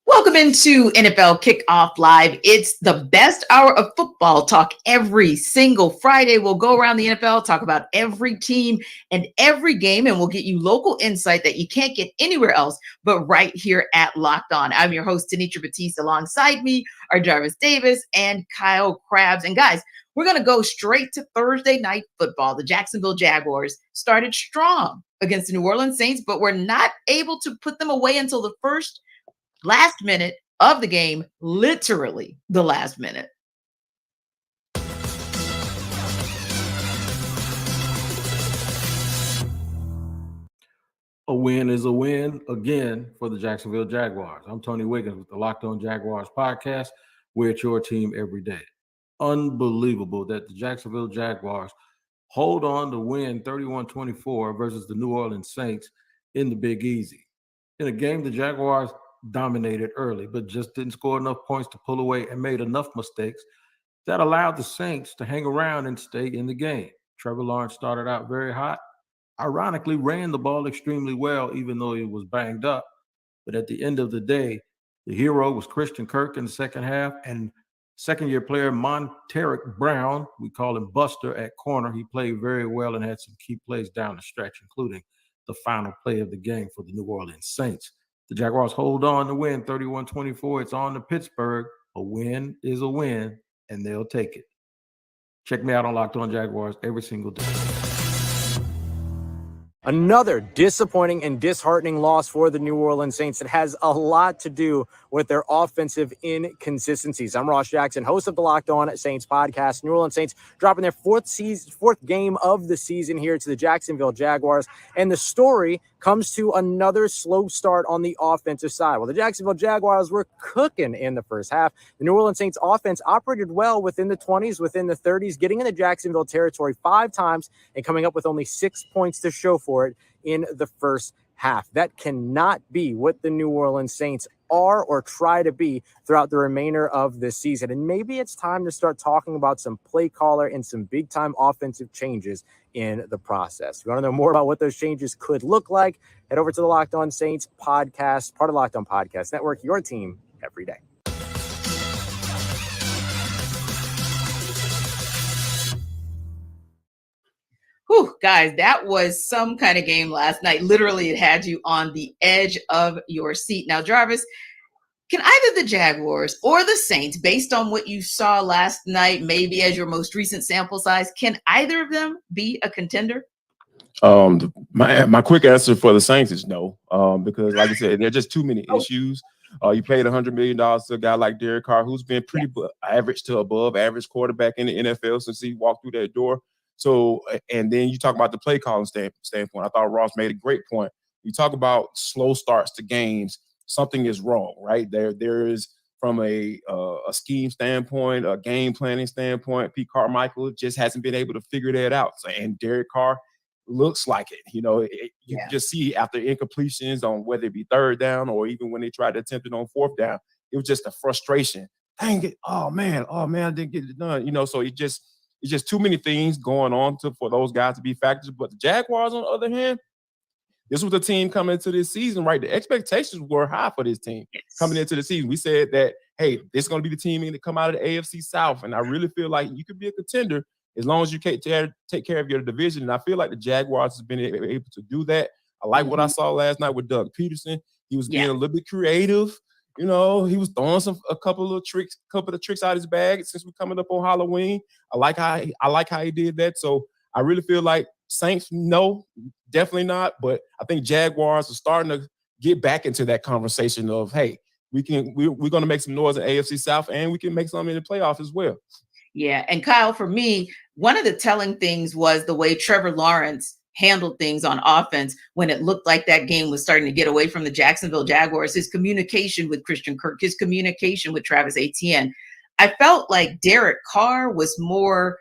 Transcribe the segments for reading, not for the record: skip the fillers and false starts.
Welcome into NFL Kickoff Live. It's the best hour of football talk every single Friday. We'll go around the NFL, talk about every team and every game, and we'll get you local insight that you can't get anywhere else but right here at Locked On. I'm your host, Tanitra Batiste. Alongside me are Jarvis Davis and Kyle Krabs. And guys, we're going to go straight to Thursday night football. The Jacksonville Jaguars started strong against the New Orleans Saints, but were not able to put them away until the last minute of the game, literally the last minute. A win is a win again for the Jacksonville Jaguars. I'm Tony Wiggins with the Locked On Jaguars podcast. We're at your team every day. Unbelievable that the Jacksonville Jaguars hold on to win 31-24 versus the New Orleans Saints in the Big Easy. In a game, the Jaguars dominated early, but just didn't score enough points to pull away and made enough mistakes that allowed the Saints to hang around and stay in the game. Trevor Lawrence started out very hot, ironically ran the ball extremely well, even though he was banged up. But at the end of the day, the hero was Christian Kirk in the second half, and second-year player Monteric Brown, we call him Buster at corner. He played very well and had some key plays down the stretch, including the final play of the game for the New Orleans Saints. The Jaguars hold on to win 31-24. It's on to Pittsburgh. A win is a win, and they'll take it. Check me out on Locked On Jaguars every single day. Another disappointing and disheartening loss for the New Orleans Saints that has a lot to do with their offensive inconsistencies. I'm Ross Jackson, host of the Locked On Saints podcast. New Orleans Saints dropping their fourth game of the season here to the Jacksonville Jaguars. And the story comes to another slow start on the offensive side. Well, the Jacksonville Jaguars were cooking in the first half. The New Orleans Saints offense operated well within the 20s, within the 30s, getting in the Jacksonville territory 5 times and coming up with only 6 points to show for it in the first half. That cannot be what the New Orleans Saints are or try to be throughout the remainder of this season. And maybe it's time to start talking about some play caller and some big time offensive changes in the process. If you want to know more about what those changes could look like, head over to the Locked On Saints podcast, part of Locked On Podcast Network, your team every day. Whew, guys, that was some kind of game last night. Literally, it had you on the edge of your seat. Now, Jarvis, can either the Jaguars or the Saints, based on what you saw last night, maybe as your most recent sample size, can either of them be a contender? My quick answer for the Saints is no, because like I said, there are just too many issues. You paid $100 million to a guy like Derek Carr, who's been pretty average to above average quarterback in the NFL since he walked through that door. So, and then you talk about the play calling standpoint. I thought Ross made a great point. You talk about slow starts to games. Something is wrong, right? There is, from a scheme standpoint, a game planning standpoint, Pete Carmichael just hasn't been able to figure that out. So, and Derek Carr looks like it. You know, you just see after incompletions on whether it be third down or even when they tried to attempt it on fourth down, it was just a frustration. Dang it! Oh man, I didn't get it done. You know, so it's just too many things going on for those guys to be factors. But the Jaguars, on the other hand, this was the team coming into this season, right? The expectations were high for this team coming into the season. We said that, hey, this is going to be the team to come out of the AFC South. And I really feel like you could be a contender as long as you take care of your division. And I feel like the Jaguars have been able to do that. I like what I saw last night with Doug Peterson. He was being a little bit creative. You know, he was throwing a couple of tricks out of his bag since we're coming up on Halloween. I like how he did that. So I really feel like Saints, no, definitely not. But I think Jaguars are starting to get back into that conversation of, hey, we're going to make some noise in AFC South and we can make some in the playoffs as well. Yeah. And Kyle, for me, one of the telling things was the way Trevor Lawrence handled things on offense when it looked like that game was starting to get away from the Jacksonville Jaguars. His communication with Christian Kirk, his communication with Travis Etienne. I felt like Derek Carr was more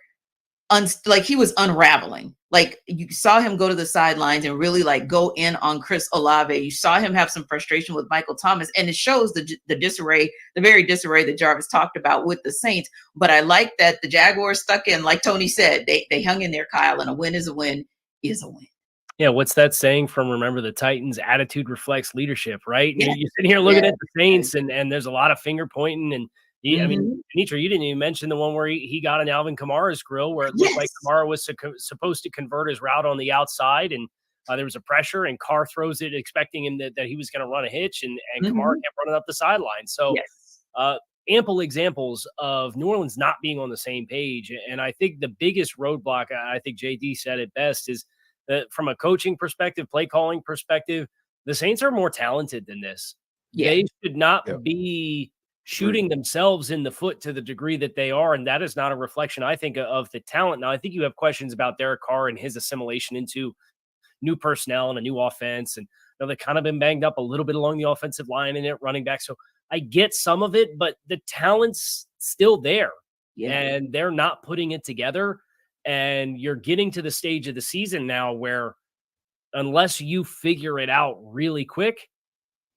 like he was unraveling. Like you saw him go to the sidelines and really like go in on Chris Olave. You saw him have some frustration with Michael Thomas, and it shows the disarray, the very disarray that Jarvis talked about with the Saints. But I like that the Jaguars stuck in, like Tony said, they hung in there, Kyle, and a win is a win is a win. Yeah, what's that saying from Remember the Titans? Attitude reflects leadership, right? Yeah. You're sitting here looking at the Saints, and there's a lot of finger pointing. And I mean, Nitra, you didn't even mention the one where he got an Alvin Kamara's grill, where it looked like Kamara was supposed to convert his route on the outside, and there was a pressure, and Carr throws it expecting him that he was going to run a hitch, and Kamara kept running up the sideline. So ample examples of New Orleans not being on the same page. And I think the biggest roadblock, I think JD said it best, is that from a coaching perspective, play calling perspective, the Saints are more talented than this. They should not be shooting themselves in the foot to the degree that they are. And that is not a reflection, I think, of the talent. Now, I think you have questions about Derek Carr and his assimilation into new personnel and a new offense. And they've kind of been banged up a little bit along the offensive line and at running back. So I get some of it, but the talent's still there and they're not putting it together. And you're getting to the stage of the season now where unless you figure it out really quick,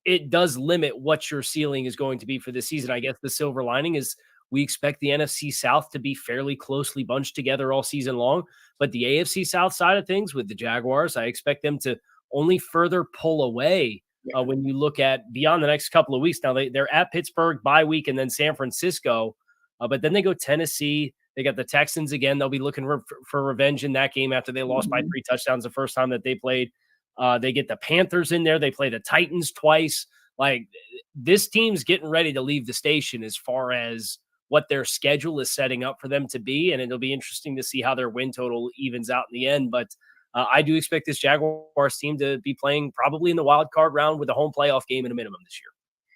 it does limit what your ceiling is going to be for this season. I guess the silver lining is we expect the NFC South to be fairly closely bunched together all season long. But the AFC South side of things with the Jaguars, I expect them to only further pull away when you look at beyond the next couple of weeks. Now, they're at Pittsburgh, bye week, and then San Francisco. But then they go Tennessee. They got the Texans again. They'll be looking for revenge in that game after they lost by 3 touchdowns the first time that they played. They get the Panthers in there. They play the Titans twice. Like, this team's getting ready to leave the station as far as what their schedule is setting up for them to be. And it'll be interesting to see how their win total evens out in the end. But I do expect this Jaguars team to be playing probably in the wild card round with a home playoff game at a minimum this year.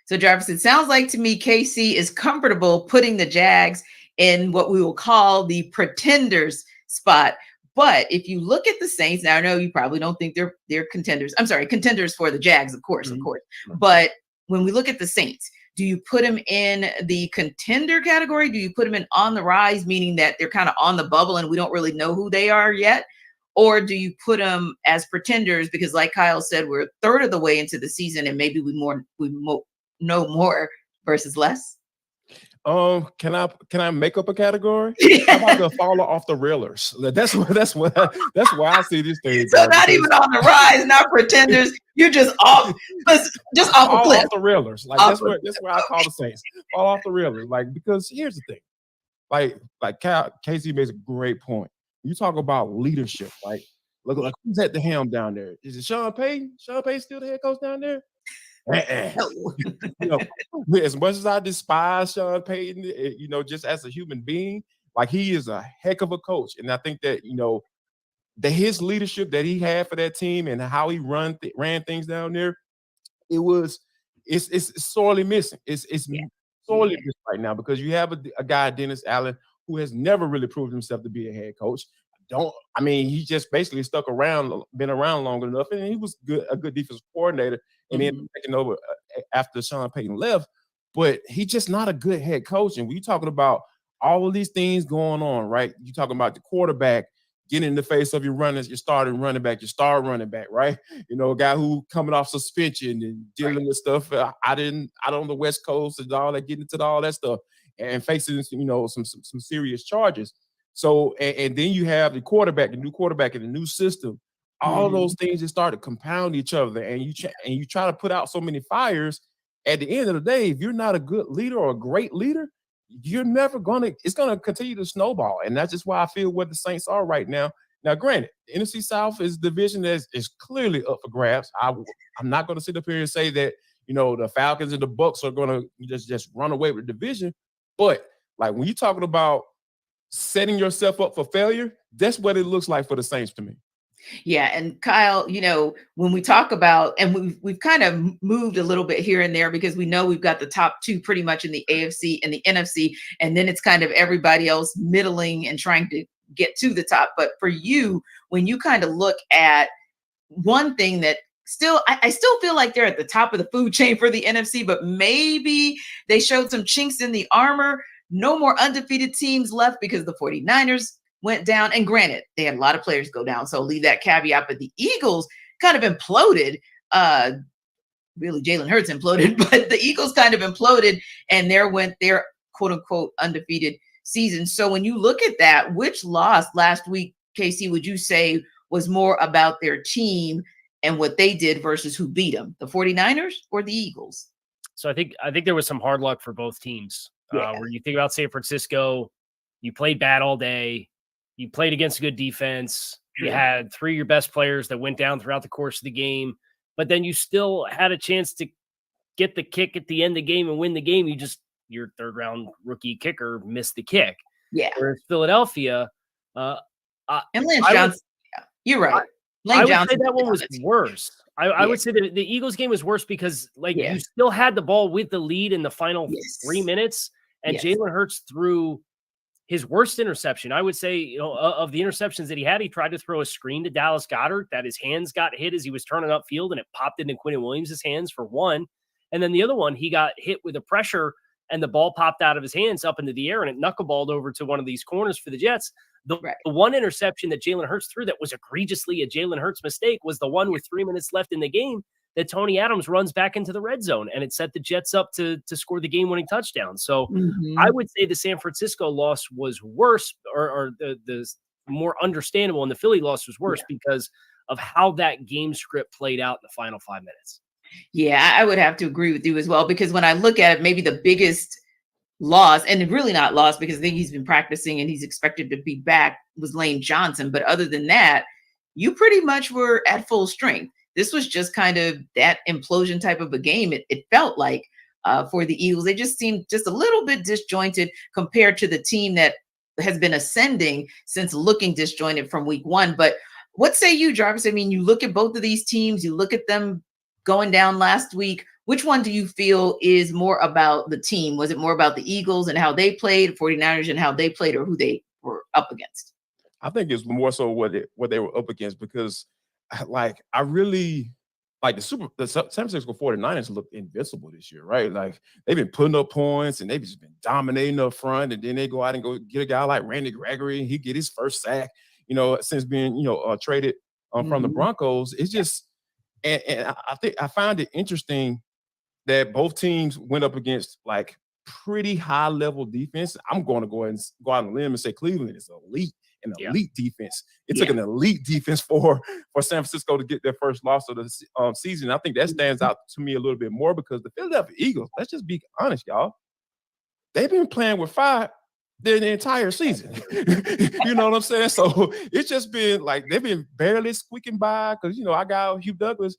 So, Jarvis, it sounds like to me KC is comfortable putting the Jags in what we will call the pretenders spot. But if you look at the Saints, now I know you probably don't think they're contenders. I'm sorry, contenders for the Jags, of course. But when we look at the Saints, do you put them in the contender category? Do you put them in on the rise, meaning that they're kind of on the bubble and we don't really know who they are yet? Or do you put them as pretenders because, like Kyle said, we're a third of the way into the season and maybe we know more versus less? Can I make up a category? How about the faller off the railers? That's why I see this thing. So not even on the rise, not pretenders. You're just off a cliff. Off the railers. Like that's where I call the Saints. Fall off the railers. Like, because here's the thing. Like Casey makes a great point. You talk about leadership. Like, look who's at the helm down there. Is it Sean Payton? Sean Payton still the head coach down there? As much as I despise Sean Payton, just as a human being, like, he is a heck of a coach. And I think that, his leadership that he had for that team and how he ran things down there, it's sorely missing. It's sorely missing right now because you have a guy, Dennis Allen, who has never really proved himself to be a head coach. He just basically been around long enough, and he was a good defensive coordinator, and then taking over after Sean Payton left. But he's just not a good head coach. And we're talking about all of these things going on, right? You're talking about the quarterback getting in the face of your runners, your starting running back, your star running back, right? A guy who coming off suspension and dealing with stuff out on the West Coast and all that, getting into all that stuff and facing some serious charges. So, and then you have the new quarterback in the new system. All of those things just start to compound each other, and you try to put out so many fires. At the end of the day, if you're not a good leader or a great leader, you're never it's gonna continue to snowball, and that's just why I feel where the Saints are right now. Now, granted, the NFC South is a division that is clearly up for grabs. I'm not going to sit up here and say that the Falcons and the Bucs are going to just run away with the division, but like when you're talking about setting yourself up for failure, that's what it looks like for the Saints to me. Yeah. And Kyle, when we talk about, and we've kind of moved a little bit here and there because we know we've got the top two pretty much in the AFC and the NFC, and then it's kind of everybody else middling and trying to get to the top. But for you, when you kind of look at one thing that I still feel like they're at the top of the food chain for the NFC, but maybe they showed some chinks in the armor. No more undefeated teams left because the 49ers went down. And granted, they had a lot of players go down, so leave that caveat. But the Eagles kind of imploded. Really, Jalen Hurts imploded, but the Eagles kind of imploded, and there went their quote unquote undefeated season. So when you look at that, which loss last week, KC, would you say was more about their team and what they did versus who beat them, the 49ers or the Eagles? So I think there was some hard luck for both teams. Where you think about San Francisco, you played bad all day. You played against a good defense. You had 3 of your best players that went down throughout the course of the game, but then you still had a chance to get the kick at the end of the game and win the game. Your third round rookie kicker missed the kick. Yeah. Whereas Philadelphia, and Lance Johnson, you're right. I would say that one was worse. I would say that the Eagles game was worse because you still had the ball with the lead in the final 3 minutes, and Jalen Hurts threw his worst interception. I would say, of the interceptions that he had, he tried to throw a screen to Dallas Goedert that his hands got hit as he was turning upfield, and it popped into Quinnen Williams' hands for one. And then the other one, he got hit with a pressure and the ball popped out of his hands up into the air and it knuckleballed over to one of these corners for the Jets. The one interception that Jalen Hurts threw that was egregiously a Jalen Hurts mistake was the one with 3 minutes left in the game that Tony Adams runs back into the red zone, and it set the Jets up to score the game-winning touchdown. So I would say the San Francisco loss was worse, or the more understandable, and the Philly loss was worse because of how that game script played out in the final 5 minutes. Yeah, I would have to agree with you as well, because when I look at it, maybe the biggest loss, and really not lost because I think he's been practicing and he's expected to be back, was Lane Johnson. But other than that, you pretty much were at full strength. This was just kind of that implosion type of a game. It felt like for the Eagles. They just seemed just a little bit disjointed compared to the team that has been ascending since looking disjointed from week one. But what say you, Jarvis? I mean, you look at both of these teams, you look at them going down last week. Which one do you feel is more about the team? Was it more about the Eagles and how they played, 49ers and how they played, or who they were up against? I think it's more so what they were up against, because I really like the San Francisco 49ers look invincible this year, right? Like, they've been putting up points and they've just been dominating up front, and then they go out and go get a guy like Randy Gregory, and he get his first sack, since being, traded from the Broncos. It's just, and I think I found it interesting that both teams went up against like pretty high level defense. I'm going to go out on a limb and say Cleveland is elite defense. It took an elite defense for San Francisco to get their first loss of the season. I think that stands out to me a little bit more, because the Philadelphia Eagles, let's just be honest, y'all, they've been playing with fire the entire season. You know what I'm saying? So it's just been like they've been barely squeaking by, because our guy Hugh Douglas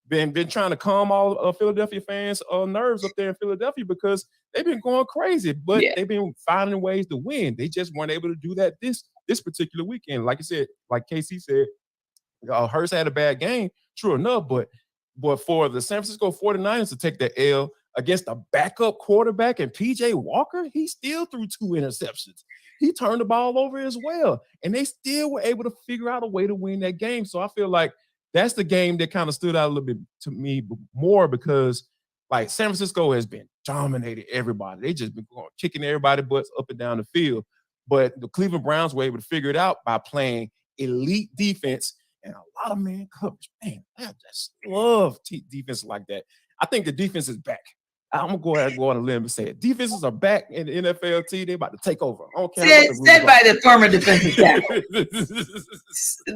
been trying to calm all Philadelphia fans' nerves up there in Philadelphia, because they've been going crazy, but they've been finding ways to win. They just weren't able to do that this particular weekend. Like you said, like KC said, Hurts had a bad game, true enough, but for the San Francisco 49ers to take that L against a backup quarterback and PJ Walker, he still threw 2 interceptions. He turned the ball over as well, and they still were able to figure out a way to win that game. So I feel like that's the game that kind of stood out a little bit to me more, because like San Francisco has been dominating everybody. They just been kicking everybody's butts up and down the field. But the Cleveland Browns were able to figure it out by playing elite defense and a lot of man coverage. Man, I just love defense like that. I think the defense is back. I'm going to go ahead and go on a limb and say it. Defenses are back in the NFL. They're about to take over. I don't care. Said by the former defensive tackle.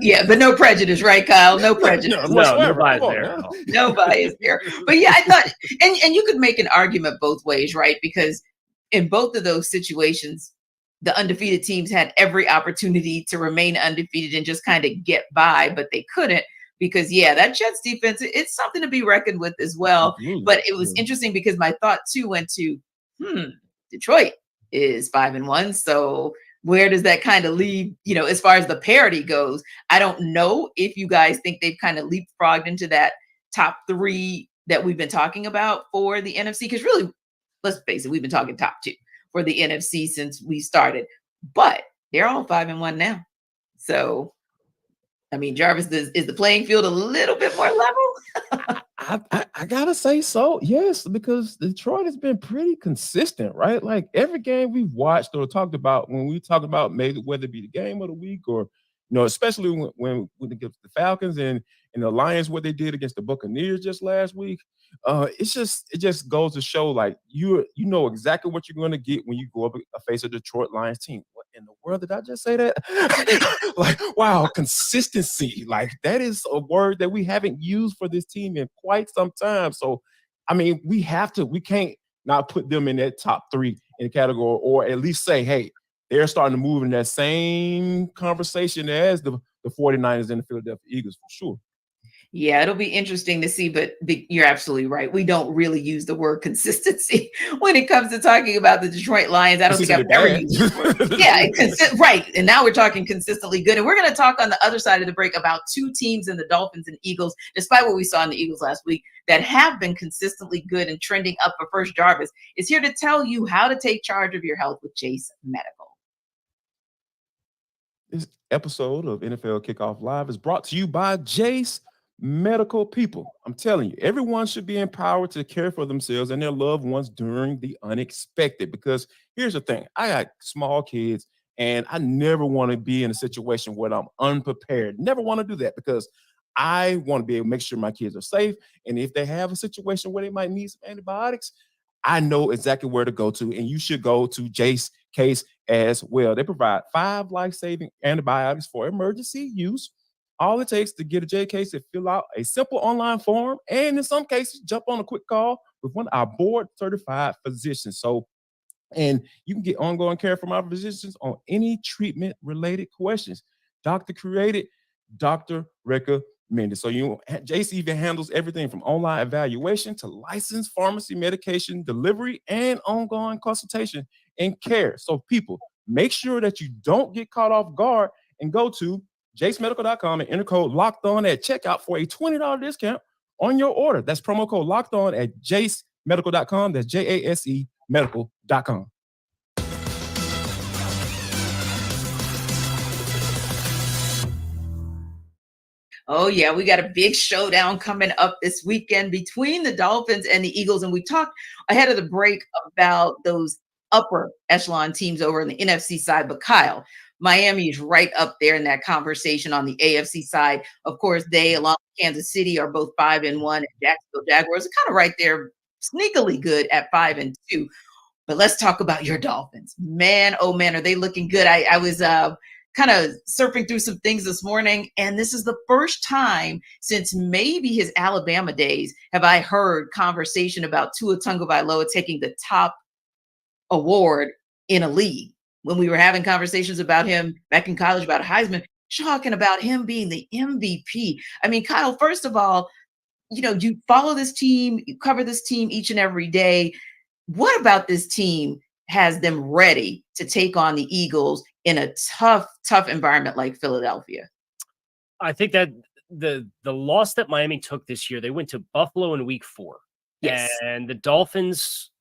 Yeah, but no prejudice, right, Kyle? No prejudice. No bias there. No bias there. But yeah, I thought, and you could make an argument both ways, right? Because in both of those situations, the undefeated teams had every opportunity to remain undefeated and just kind of get by, but they couldn't. Because, that Jets defense, it's something to be reckoned with as well. But it was interesting because my thought, too, went to, Detroit is 5-1. So where does that kind of leave, as far as the parity goes? I don't know if you guys think they've kind of leapfrogged into that top 3 that we've been talking about for the NFC. Because really, let's face it, we've been talking top 2 for the NFC since we started. But they're all 5-1 now. So I mean, Jarvis, is the playing field a little bit more level? I gotta say so, yes, because Detroit has been pretty consistent, right? Like every game we've watched or talked about, when we talk about maybe whether it be the game of the week or especially when against the Falcons and the Lions, what they did against the Buccaneers just last week. It just goes to show like you know exactly what you're going to get when you go up face a Detroit Lions team. What in the world did I just say that? Like, wow, consistency. Like that is a word that we haven't used for this team in quite some time. So, I mean, we can't not put them in that top 3 in the category, or at least say, hey, they're starting to move in that same conversation as the 49ers and the Philadelphia Eagles for sure. Yeah, it'll be interesting to see, but you're absolutely right. We don't really use the word consistency when it comes to talking about the Detroit Lions. I don't think I've ever used the word. Yeah, right. And now we're talking consistently good. And we're going to talk on the other side of the break about 2 teams in the Dolphins and Eagles, despite what we saw in the Eagles last week, that have been consistently good and trending up. But first, Jarvis is here to tell you how to take charge of your health with Jace Medical. This episode of NFL Kickoff Live is brought to you by Jace Medical. People, I'm telling you, everyone should be empowered to care for themselves and their loved ones during the unexpected. Because here's the thing, I got small kids and I never want to be in a situation where I'm unprepared. Never want to do that, because I want to be able to make sure my kids are safe. And if they have a situation where they might need some antibiotics, I know exactly where to go to, and you should go to Jace Case as well. They provide 5 life-saving antibiotics for emergency use. All it takes to get a J case is fill out a simple online form, and in some cases, jump on a quick call with one of our board-certified physicians. And you can get ongoing care from our physicians on any treatment-related questions. Doctor created, doctor recommended. So Jace even handles everything from online evaluation to licensed pharmacy medication delivery and ongoing consultation and care. So people, make sure that you don't get caught off guard and go to jacemedical.com and enter code locked on at checkout for a $20 discount on your order. That's promo code locked on at jacemedical.com. That's JASE medical.com. Oh, yeah, we got a big showdown coming up this weekend between the Dolphins and the Eagles. And we talked ahead of the break about those upper echelon teams over on the NFC side. But Kyle, Miami is right up there in that conversation on the AFC side. Of course, they, along with Kansas City, are both 5-1, and Jacksonville Jaguars are kind of right there, sneakily good at 5-2. But let's talk about your Dolphins. Man, oh man, are they looking good? I was kind of surfing through some things this morning, and this is the first time since maybe his Alabama days have I heard conversation about Tua Tagovailoa taking the top award in a league. When we were having conversations about him back in college about Heisman, talking about him being the MVP. I mean, Kyle, first of all, you follow this team, you cover this team each and every day. What about this team has them ready to take on the Eagles in a tough environment like Philadelphia? I think that the loss that Miami took this year, they went to Buffalo in week 4. Yes. And the Dolphins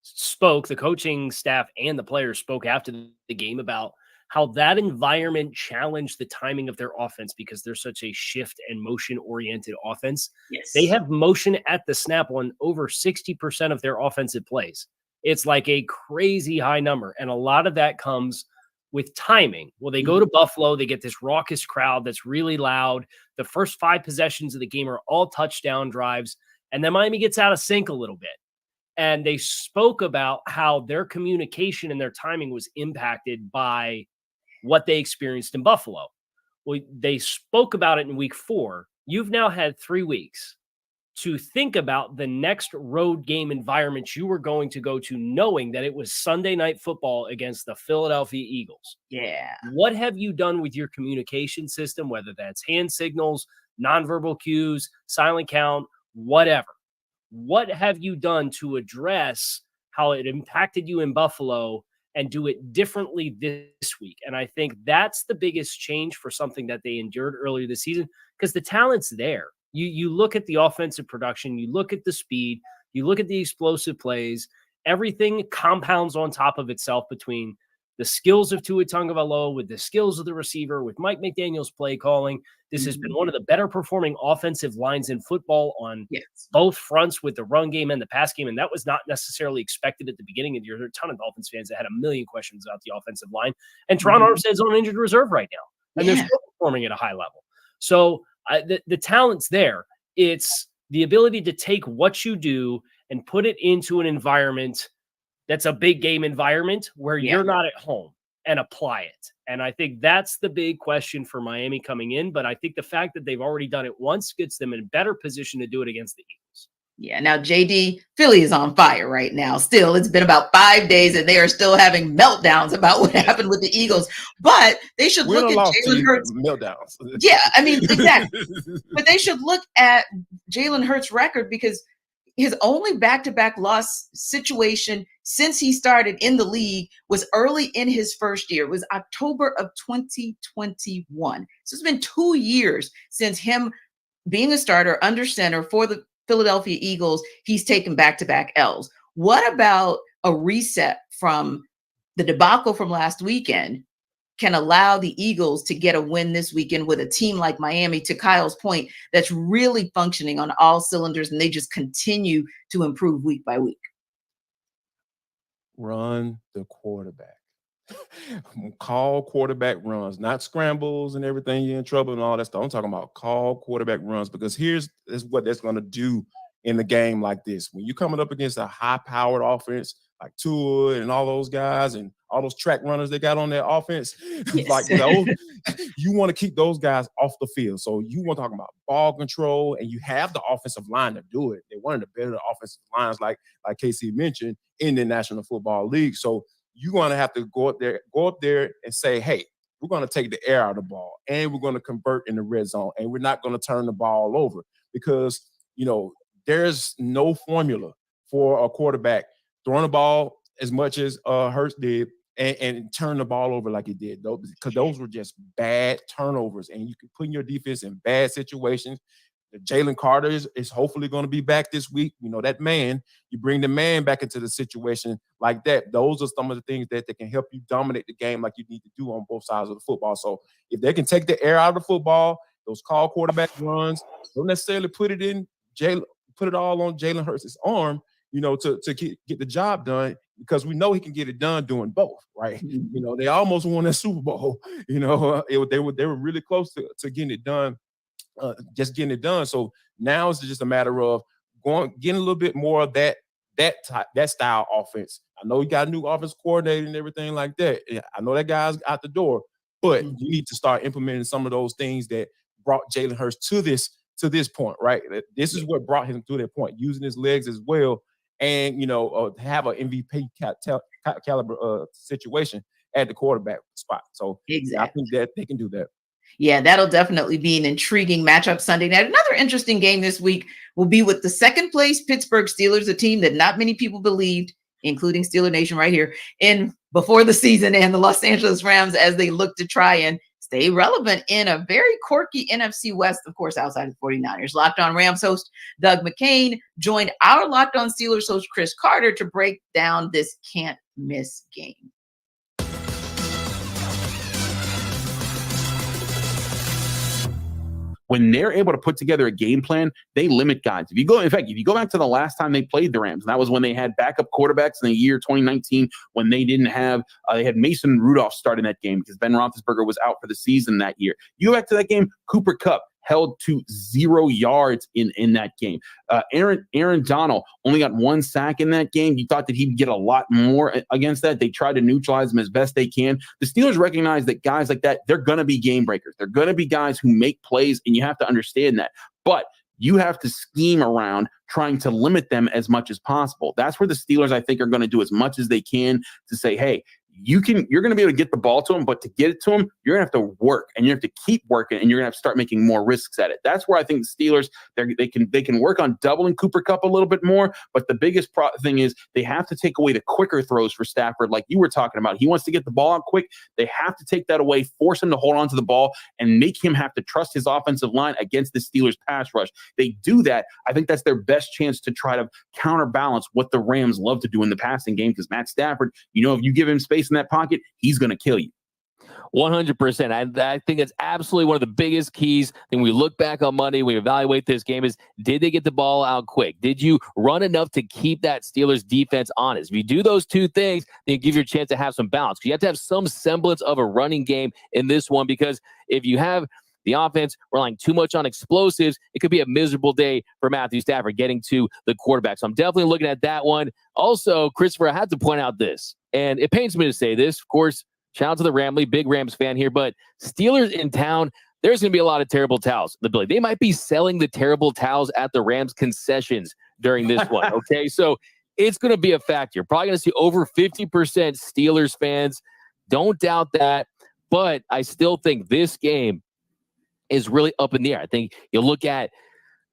spoke, the coaching staff and the players spoke after the game about how that environment challenged the timing of their offense, because they're such a shift and motion oriented offense. Yes. They have motion at the snap on over 60% of their offensive plays. It's like a crazy high number. And a lot of that comes with timing. Well, they go to Buffalo, they get this raucous crowd that's really loud. The first 5 possessions of the game are all touchdown drives. And then Miami gets out of sync a little bit. And they spoke about how their communication and their timing was impacted by what they experienced in Buffalo. Well, they spoke about it in week 4. You've now had 3 weeks to think about the next road game environment you were going to go to, knowing that it was Sunday Night Football against the Philadelphia Eagles. Yeah. What have you done with your communication system, whether that's hand signals, nonverbal cues, silent count, whatever? What have you done to address how it impacted you in Buffalo and do it differently this week? And I think that's the biggest change for something that they endured earlier this season, because the talent's there. You look at the offensive production, you look at the speed, you look at the explosive plays, everything compounds on top of itself between the skills of Tua Tagovailoa, with the skills of the receiver, with Mike McDaniel's play calling, this has been one of the better performing offensive lines in football on both fronts, with the run game and the pass game. And that was not necessarily expected at the beginning of the year. There are a ton of Dolphins fans that had a million questions about the offensive line. And Teron Armstead's on injured reserve right now, and they're still performing at a high level. So the talent's there. It's the ability to take what you do and put it into an environment that's a big game environment where you're not at home, and apply it. And I think that's the big question for Miami coming in. But I think the fact that they've already done it once gets them in a better position to do it against the Eagles. Yeah. Now, JD, Philly is on fire right now. Still, it's been about 5 days and they are still having meltdowns about what happened with the Eagles. But they should look at Jalen Hurts. Meltdowns. Yeah, I mean, exactly. But they should look at Jalen Hurts' record, because his only back-to-back loss situation since he started in the league was early in his first year. It was October of 2021. So it's been 2 years since him being a starter under center for the Philadelphia Eagles. He's taken back-to-back L's. What about a reset from the debacle from last weekend can allow the Eagles to get a win this weekend with a team like Miami, to Kyle's point, that's really functioning on all cylinders, and they just continue to improve week by week? Run the quarterback. Call quarterback runs, not scrambles and everything. You're in trouble and all that stuff. I'm talking about call quarterback runs, because here's what that's going to do in the game like this. When you're coming up against a high-powered offense like Tua and all those guys and all those track runners they got on their offense, like those, you want to keep those guys off the field. So you want to talk about ball control, and you have the offensive line to do it. They're one of the better offensive lines, like KC mentioned, in the National Football League. So you're going to have to go up there and say, hey, we're going to take the air out of the ball, and we're going to convert in the red zone, and we're not going to turn the ball over, because, there's no formula for a quarterback throwing the ball as much as Hurts did and turn the ball over like he did, because those were just bad turnovers, and you can put your defense in bad situations. Jalen Carter is hopefully going to be back this week. That man, you bring the man back into the situation like that. Those are some of the things that can help you dominate the game like you need to do on both sides of the football. So if they can take the air out of the football, those call quarterback runs, don't necessarily put it all on Jalen Hurts' arm, to get the job done, because we know he can get it done doing both, right? They almost won that Super Bowl. They were really close to getting it done. Just getting it done. So now it's just a matter of getting a little bit more of that style offense. I know you got a new offense coordinator and everything like that. I know that guy's out the door, but you need to start implementing some of those things that brought Jalen Hurts to this point, right? This is what brought him to that point, using his legs as well, and have an MVP caliber situation at the quarterback spot. So I think that they can do that. Yeah, that'll definitely be an intriguing matchup Sunday night. Another interesting game this week will be with the second place Pittsburgh Steelers, a team that not many people believed, including Steeler Nation right here, in before the season, and the Los Angeles Rams, as they look to try and stay relevant in a very quirky NFC West, of course, outside of 49ers. Locked On Rams host Doug McCain joined our Locked On Steelers host Chris Carter to break down this can't-miss game. When they're able to put together a game plan, they limit guys. If you go back to the last time they played the Rams, and that was when they had backup quarterbacks in the year 2019, when they didn't have, they had Mason Rudolph starting that game because Ben Roethlisberger was out for the season that year. You go back to that game, Cooper Kupp held to 0 yards in that game. Aaron Donald only got 1 sack in that game. You thought that he'd get a lot more against that. They tried to neutralize him as best they can. The Steelers recognize that guys like that, they're going to be game breakers. They're going to be guys who make plays, and you have to understand that. But you have to scheme around trying to limit them as much as possible. That's where the Steelers, I think, are going to do as much as they can to say, hey, you're going to be able to get the ball to him, but to get it to him, you're going to have to work, and you have to keep working, and you're going to have to start making more risks at it. That's where I think the Steelers, they can work on doubling Cooper Kupp a little bit more, but the biggest thing is they have to take away the quicker throws for Stafford, like you were talking about. He wants to get the ball out quick. They have to take that away, force him to hold on to the ball, and make him have to trust his offensive line against the Steelers' pass rush. They do that. I think that's their best chance to try to counterbalance what the Rams love to do in the passing game, because Matt Stafford, if you give him space, space in that pocket, he's going to kill you. 100%. I think it's absolutely one of the biggest keys. When we look back on Monday, we evaluate this game is, did they get the ball out quick? Did you run enough to keep that Steelers defense honest? If you do those two things, then you give you a chance to have some balance. You have to have some semblance of a running game in this one, because if you have the offense relying too much on explosives, it could be a miserable day for Matthew Stafford getting to the quarterback. So I'm definitely looking at that one. Also, Christopher, I have to point out this, and it pains me to say this, of course. Shout out to the Ramley, big Rams fan here, but Steelers in town, there's going to be a lot of terrible towels. They might be selling the terrible towels at the Rams concessions during this one, okay? So it's going to be a factor. You're probably going to see over 50% Steelers fans. Don't doubt that, but I still think this game is really up in the air. I think you look at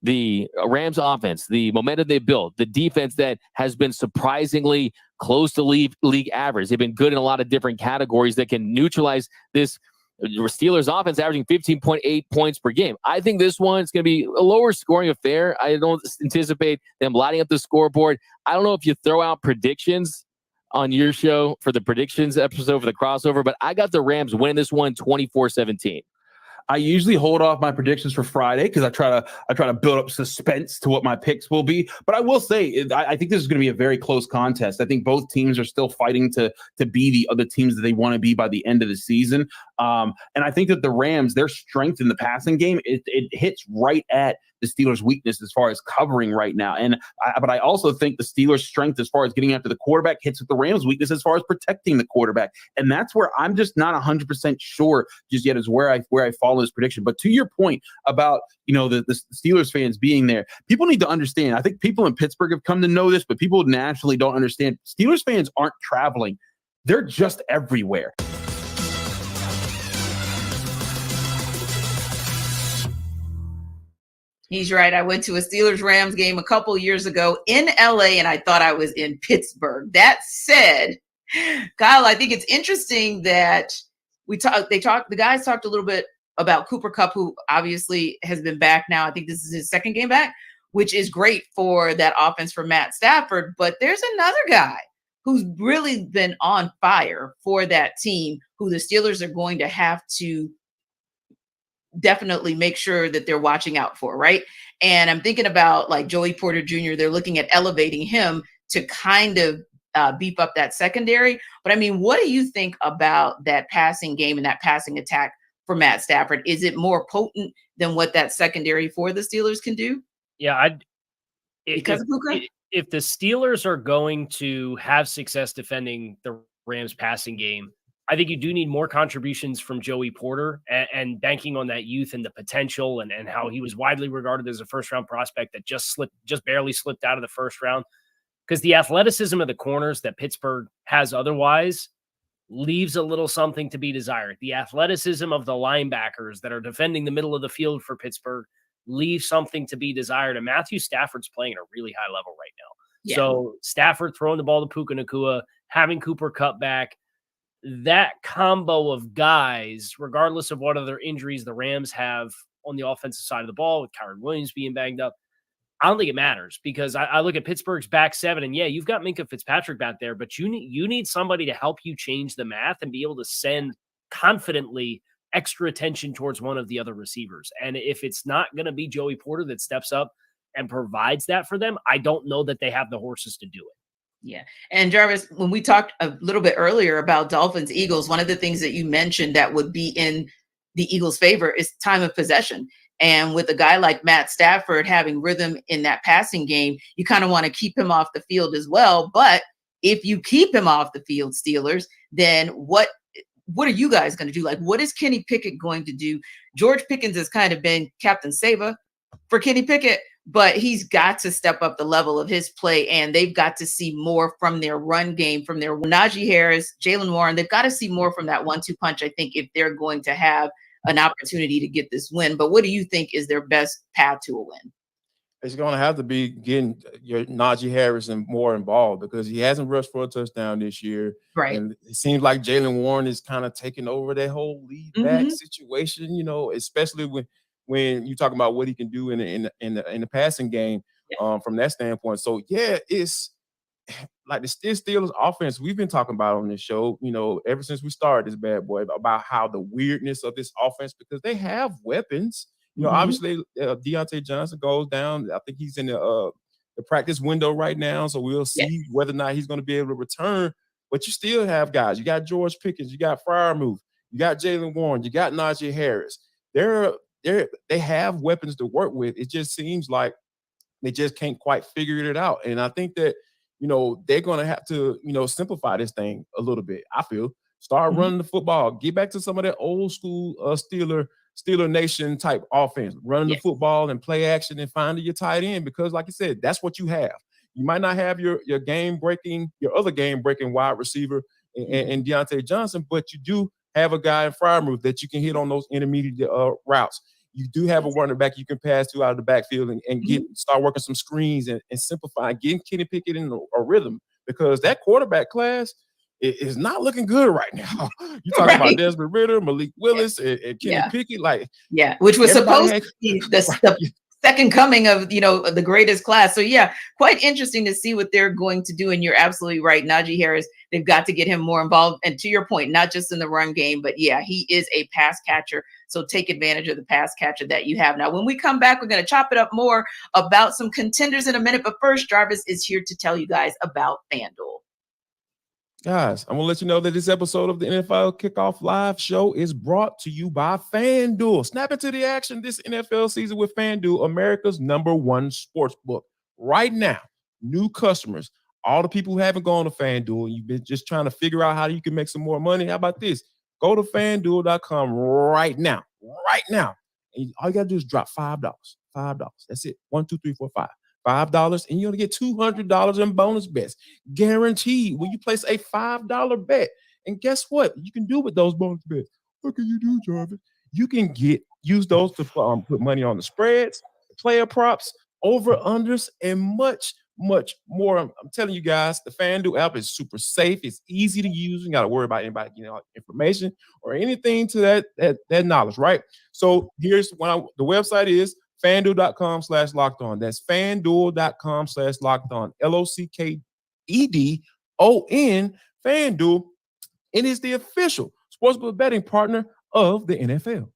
the Rams offense, the momentum they built, the defense that has been surprisingly close to league average. They've been good in a lot of different categories that can neutralize this Steelers offense, averaging 15.8 points per game. I think this one is going to be a lower scoring affair. I don't anticipate them lighting up the scoreboard. I don't know if you throw out predictions on your show for the predictions episode for the crossover, but I got the Rams winning this one 24-17. I usually hold off my predictions for Friday because I try to build up suspense to what my picks will be. But I will say, I think this is going to be a very close contest. I think both teams are still fighting to be the other teams that they want to be by the end of the season. And I think that the Rams, their strength in the passing game, it hits right at the Steelers' weakness as far as covering right now. But I also think the Steelers' strength as far as getting after the quarterback hits with the Rams' weakness as far as protecting the quarterback. And that's where I'm just not 100% sure just yet is where I fall in this prediction. But to your point about, the Steelers fans being there, people need to understand. I think people in Pittsburgh have come to know this, but people naturally don't understand. Steelers fans aren't traveling. They're just everywhere. He's right. I went to a Steelers-Rams game a couple years ago in LA, and I thought I was in Pittsburgh. That said, Kyle, I think it's interesting that the guys talked a little bit about Cooper Kupp, who obviously has been back now. I think this is his second game back, which is great for that offense for Matt Stafford. But there's another guy who's really been on fire for that team, who the Steelers are going to have to definitely make sure that they're watching out for, right? And I'm thinking about like Joey Porter Jr. They're looking at elevating him to kind of beef up that secondary. But I mean, what do you think about that passing game and that passing attack for Matt Stafford? Is it more potent than what that secondary for the Steelers can do? Yeah, If the Steelers are going to have success defending the Rams passing game, I think you do need more contributions from Joey Porter and banking on that youth and the potential and how he was widely regarded as a first-round prospect that just barely slipped out of the first round. Because the athleticism of the corners that Pittsburgh has otherwise leaves a little something to be desired. The athleticism of the linebackers that are defending the middle of the field for Pittsburgh leaves something to be desired. And Matthew Stafford's playing at a really high level right now. Yeah. So Stafford throwing the ball to Puka Nacua, having Cooper Kupp back, that combo of guys, regardless of what other injuries the Rams have on the offensive side of the ball, with Kyron Williams being banged up, I don't think it matters because I look at Pittsburgh's back seven, and yeah, you've got Minkah Fitzpatrick back there, but you need somebody to help you change the math and be able to send confidently extra attention towards one of the other receivers. And if it's not going to be Joey Porter that steps up and provides that for them, I don't know that they have the horses to do it. Yeah. And Jarvis, when we talked a little bit earlier about Dolphins Eagles, one of the things that you mentioned that would be in the Eagles' favor is time of possession. And with a guy like Matt Stafford having rhythm in that passing game, you kind of want to keep him off the field as well. But if you keep him off the field, Steelers, then what are you guys going to do? Like, what is Kenny Pickett going to do? George Pickens has kind of been Captain Saver for Kenny Pickett, but he's got to step up the level of his play, and they've got to see more from their run game, from their Najee Harris, Jaylen Warren. They've got to see more from that 1-2 punch, I think, if they're going to have an opportunity to get this win. But what do you think is their best path to a win? It's going to have to be getting your Najee Harris and more involved because he hasn't rushed for a touchdown this year. Right. And it seems like Jaylen Warren is kind of taking over that whole lead back situation, especially when you talk about what he can do in the passing game from that standpoint. So, yeah, like the Steelers offense, we've been talking about on this show, ever since we started this bad boy, about how the weirdness of this offense, because they have weapons. Obviously, Deontay Johnson goes down. I think he's in the practice window right now, so we'll see whether or not he's going to be able to return. But you still have guys. You got George Pickens, you got Freiermuth, you got Jalen Warren, you got Najee Harris. They have weapons to work with. It just seems like they just can't quite figure it out. And I think that, they're going to have to, simplify this thing a little bit. I feel start running the football, get back to some of that old school Steeler Nation type offense, running the football and play action and finding your tight end, because like I said, that's what you have. You might not have your other game breaking wide receiver and Deontay Johnson, but you do have a guy in Freiermuth that you can hit on those intermediate routes. You do have a running back you can pass to out of the backfield and start working some screens and simplify, getting Kenny Pickett in a rhythm, because that quarterback class is not looking good right now. You're talking about Desmond Ridder, Malik Willis, and Kenny Pickett, which was supposed to be the second coming of the greatest class. So quite interesting to see what they're going to do. And you're absolutely right, Najee Harris. They've got to get him more involved. And to your point, not just in the run game, but he is a pass catcher. So take advantage of the pass catcher that you have. Now, when we come back, we're going to chop it up more about some contenders in a minute. But first, Jarvis is here to tell you guys about FanDuel. Guys, I'm going to let you know that this episode of the NFL Kickoff Live show is brought to you by FanDuel. Snap into the action this NFL season with FanDuel, America's #1 sports book. Right now, new customers, all the people who haven't gone to FanDuel and you've been just trying to figure out how you can make some more money, how about this? Go to FanDuel.com right now. And all you got to do is drop $5. That's it. 1, 2, 3, 4, 5. $5, and you're going to get $200 in bonus bets, guaranteed, when you place a $5 bet. And guess what? You can do with those bonus bets. What can you do, Jarvis? You can use those to put money on the spreads, player props, over-unders, and much, much more. I'm telling you guys, the FanDuel app is super safe. It's easy to use. You got to worry about anybody getting information or anything to that knowledge, right? So here's the website is FanDuel.com/lockedon. That's FanDuel.com/lockedon. LOCKEDON. FanDuel. It is the official sportsbook betting partner of the NFL.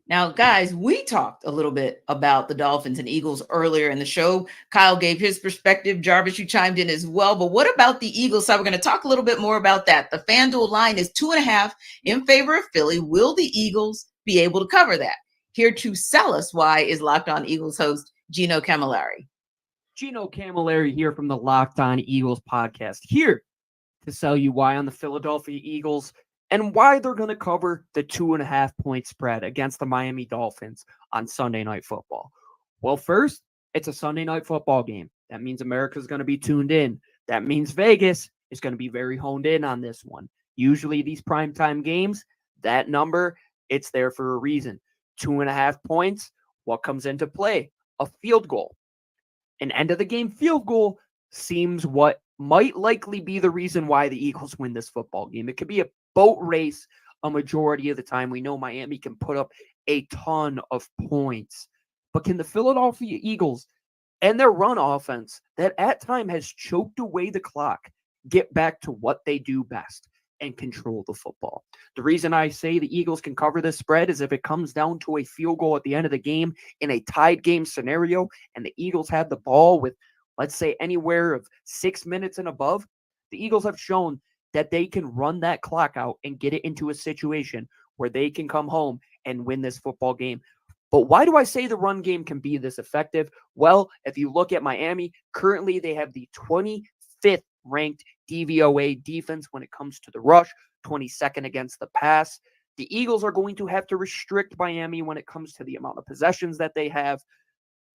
Now, guys, we talked a little bit about the Dolphins and Eagles earlier in the show. Kyle gave his perspective. Jarvis, you chimed in as well. But what about the Eagles side? We're going to talk a little bit more about that. The FanDuel line is 2.5 in favor of Philly. Will the Eagles be able to cover that? Here to sell us why is Locked On Eagles host Gino Camilleri. Gino Camilleri here from the Locked On Eagles podcast, here to sell you why on the Philadelphia Eagles and why they're going to cover the 2.5 point spread against the Miami Dolphins on Sunday Night Football. Well, first, it's a Sunday Night Football game. That means America's going to be tuned in. That means Vegas is going to be very honed in on this one. Usually these primetime games, that number, it's there for a reason. 2.5 points. What comes into play? A field goal. An end of the game field goal seems what might likely be the reason why the Eagles win this football game. It could be a boat race a majority of the time. We know Miami can put up a ton of points. But can the Philadelphia Eagles and their run offense that at time has choked away the clock get back to what they do best and control the football? The reason I say the Eagles can cover this spread is if it comes down to a field goal at the end of the game in a tied game scenario and the Eagles have the ball with, let's say, anywhere of 6 minutes and above, the Eagles have shown that they can run that clock out and get it into a situation where they can come home and win this football game. But why do I say the run game can be this effective? Well, if you look at Miami, currently they have the 25th ranked DVOA defense when it comes to the rush, 22nd against the pass. The Eagles are going to have to restrict Miami when it comes to the amount of possessions that they have.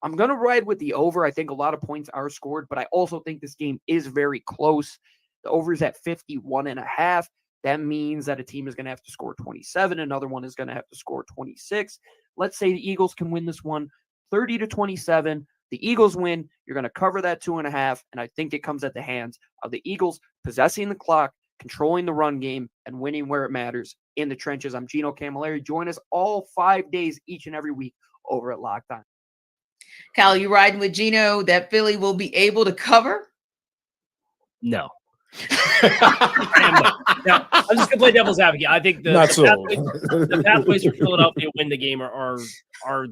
I'm going to ride with the over. I think a lot of points are scored, but I also think this game is very close. The over is at 51.5. That means that a team is going to have to score 27. Another one is going to have to score 26. Let's say the Eagles can win this one 30-27. The Eagles win. You're going to cover that 2.5. And I think it comes at the hands of the Eagles possessing the clock, controlling the run game, and winning where it matters in the trenches. I'm Gino Camilleri. Join us all 5 days each and every week over at Locked On. Kyle, you riding with Gino that Philly will be able to cover? No. Now, I'm just gonna play devil's advocate. I think the pathways for Philadelphia to win the game are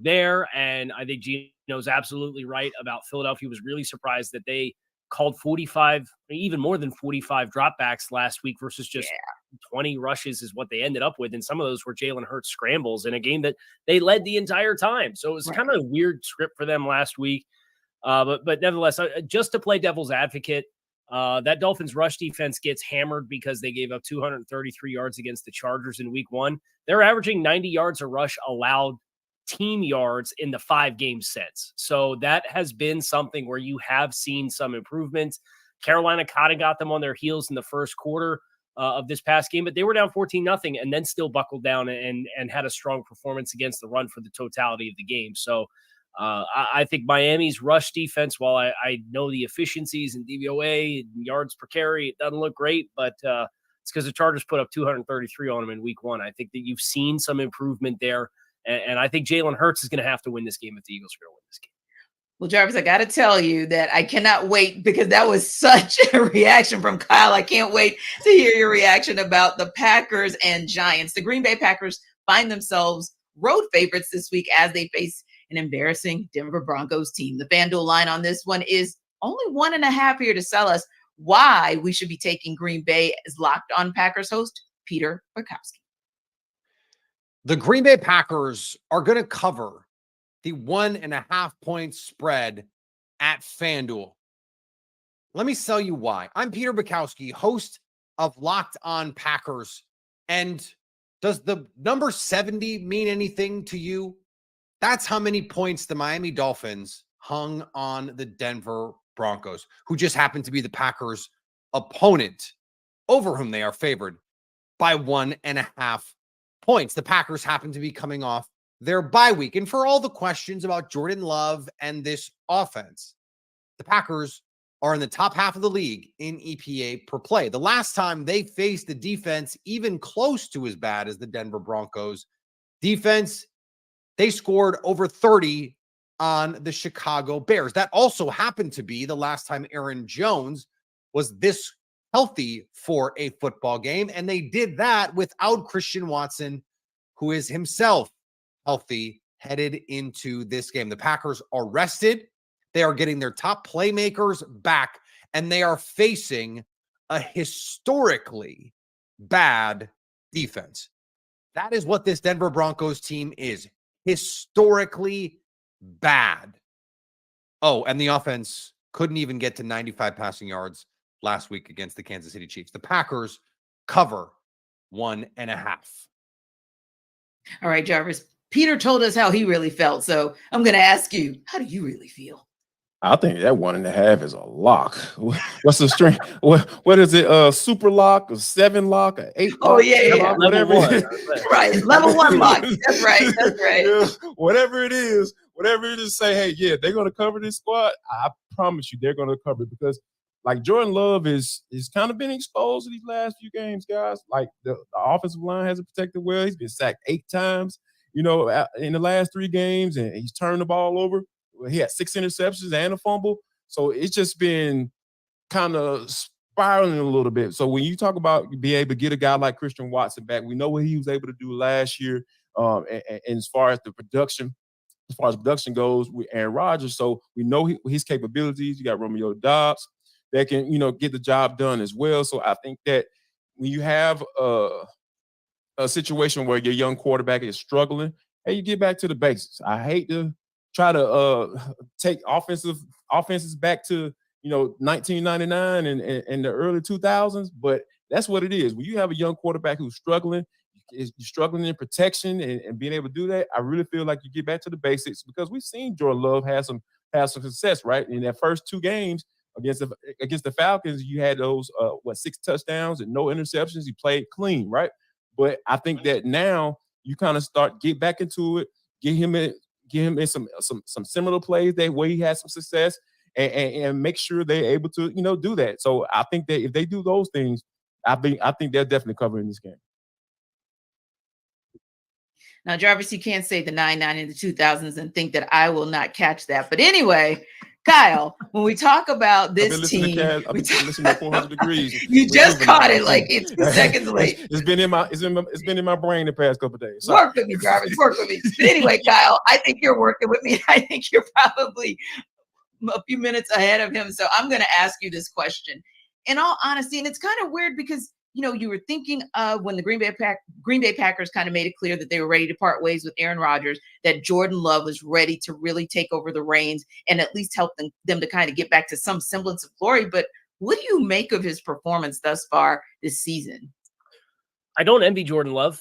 there, and I think Gino's absolutely right about Philadelphia. Was really surprised that they called 45, even more than 45 dropbacks last week versus just 20 rushes is what they ended up with, and some of those were Jalen Hurts scrambles in a game that they led the entire time. So it was kind of a weird script for them last week. But nevertheless, just to play devil's advocate. That Dolphins rush defense gets hammered because they gave up 233 yards against the Chargers in week 1. They're averaging 90 yards a rush allowed team yards in the 5 games since. So that has been something where you have seen some improvement. Carolina kind of got them on their heels in the first quarter of this past game, but they were down 14-0 and then still buckled down and had a strong performance against the run for the totality of the game. So I think Miami's rush defense, while I know the efficiencies in DVOA and yards per carry, it doesn't look great, but it's because the Chargers put up 233 on them in week 1. I think that you've seen some improvement there, and I think Jalen Hurts is going to have to win this game if the Eagles are going to win this game. Well, Jarvis, I got to tell you that I cannot wait because that was such a reaction from Kyle. I can't wait to hear your reaction about the Packers and Giants. The Green Bay Packers find themselves road favorites this week as they face an embarrassing Denver Broncos team. The FanDuel line on this one is only 1.5 here to sell us why we should be taking Green Bay as Locked On Packers host Peter Bukowski. The Green Bay Packers are going to cover the 1.5 point spread at FanDuel. Let me tell you why. I'm Peter Bukowski, host of Locked On Packers. And does the number 70 mean anything to you? That's how many points the Miami Dolphins hung on the Denver Broncos, who just happened to be the Packers' opponent, over whom they are favored by 1.5 points. The Packers happen to be coming off their bye week. And for all the questions about Jordan Love and this offense, the Packers are in the top half of the league in EPA per play. The last time they faced the defense even close to as bad as the Denver Broncos defense, they scored over 30 on the Chicago Bears. That also happened to be the last time Aaron Jones was this healthy for a football game. And they did that without Christian Watson, who is himself healthy headed into this game. The Packers are rested. They are getting their top playmakers back, and they are facing a historically bad defense. That is what this Denver Broncos team is. Historically bad. Oh, and the offense couldn't even get to 95 passing yards last week against the Kansas City Chiefs. The Packers cover 1.5. All right, Jarvis. Peter told us how he really felt, so I'm going to ask you, how do you really feel? I think that 1.5 is a lock. What's the strength? What is it? Super lock, a 7 lock, a 8 lock? Oh, yeah. Lock, whatever it is. Right. Level 1 lock. That's right. That's right. Yeah, whatever it is, say, hey, yeah, they're going to cover this squad. I promise you they're going to cover it because, like, Jordan Love is kind of been exposed to these last few games, guys. Like, the offensive line hasn't protected well. He's been sacked 8 times, in the last 3 games, and he's turned the ball over. He had 6 interceptions and a fumble. So it's just been kind of spiraling a little bit. So when you talk about being able to get a guy like Christian Watson back, we know what he was able to do last year. And as far as production goes with Aaron Rodgers, so we know his capabilities. You got Romeo Doubs that can, get the job done as well. So I think that when you have a situation where your young quarterback is struggling, hey, you get back to the basics. I hate to try to take offenses back to 1999 and the early 2000s, but that's what it is. When you have a young quarterback who's struggling, you're struggling in protection and being able to do that, I really feel like you get back to the basics because we've seen Jordan Love have some success, right? In that first 2 games against the Falcons, you had those 6 touchdowns and no interceptions. He played clean, right? But I think that now you kind of get back into it, get him in some similar plays that where he had some success and make sure they're able to, do that. So I think that if they do those things, I think they're definitely covering this game. Now, Jarvis, you can't say the 99 in the 2000s and think that I will not catch that. But anyway, Kyle, when we talk about this team, I've been listening to 400 Degrees. you just caught it like it's 2 seconds late. It's been in my brain the past couple of days. Sorry. Work with me, Jarvis. Work with me. But anyway, Kyle, I think you're working with me. I think you're probably a few minutes ahead of him. So I'm going to ask you this question. In all honesty, and it's kind of weird because you were thinking of when the Green Bay Packers kind of made it clear that they were ready to part ways with Aaron Rodgers, that Jordan Love was ready to really take over the reins and at least help them to kind of get back to some semblance of glory. But what do you make of his performance thus far this season? I don't envy Jordan Love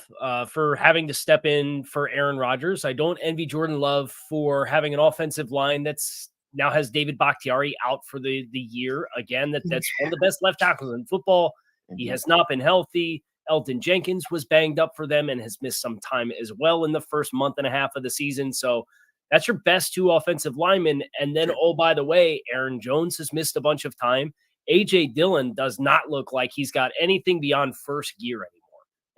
for having to step in for Aaron Rodgers. I don't envy Jordan Love for having an offensive line that's now has David Bakhtiari out for the year again. That's one of the best left tackles in football. He has not been healthy. Elton Jenkins was banged up for them and has missed some time as well in the first month and a half of the season. So that's your best two offensive linemen. And then, oh, by the way, Aaron Jones has missed a bunch of time. A.J. Dillon does not look like he's got anything beyond first gear anymore.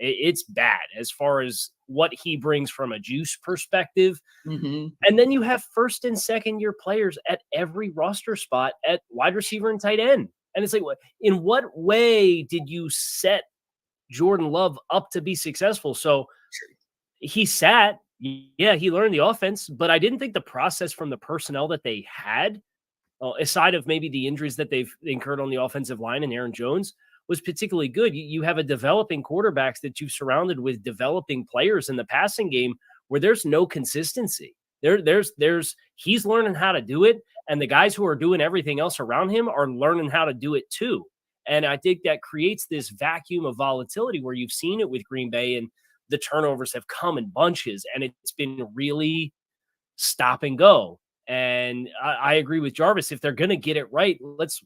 It's bad as far as what he brings from a juice perspective. Mm-hmm. And then you have first and second year players at every roster spot at wide receiver and tight end. And it's like, in what way did you set Jordan Love up to be successful? So he sat, he learned the offense, but I didn't think the process from the personnel that they had, aside of maybe the injuries that they've incurred on the offensive line and Aaron Jones, was particularly good. You have a developing quarterbacks that you've surrounded with developing players in the passing game where there's no consistency. He's learning how to do it, and the guys who are doing everything else around him are learning how to do it too. And I think that creates this vacuum of volatility where you've seen it with Green Bay, and the turnovers have come in bunches, and it's been really stop and go. And I agree with Jarvis. If they're going to get it right, let's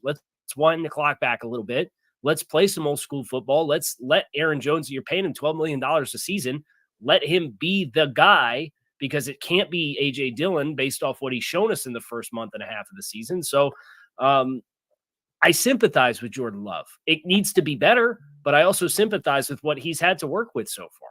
wind the clock back a little bit. Let's play some old school football. Let's let Aaron Jones, you're paying him $12 million a season. Let him be the guy, because it can't be A.J. Dillon based off what he's shown us in the first month and a half of the season. So I sympathize with Jordan Love. It needs to be better, but I also sympathize with what he's had to work with so far.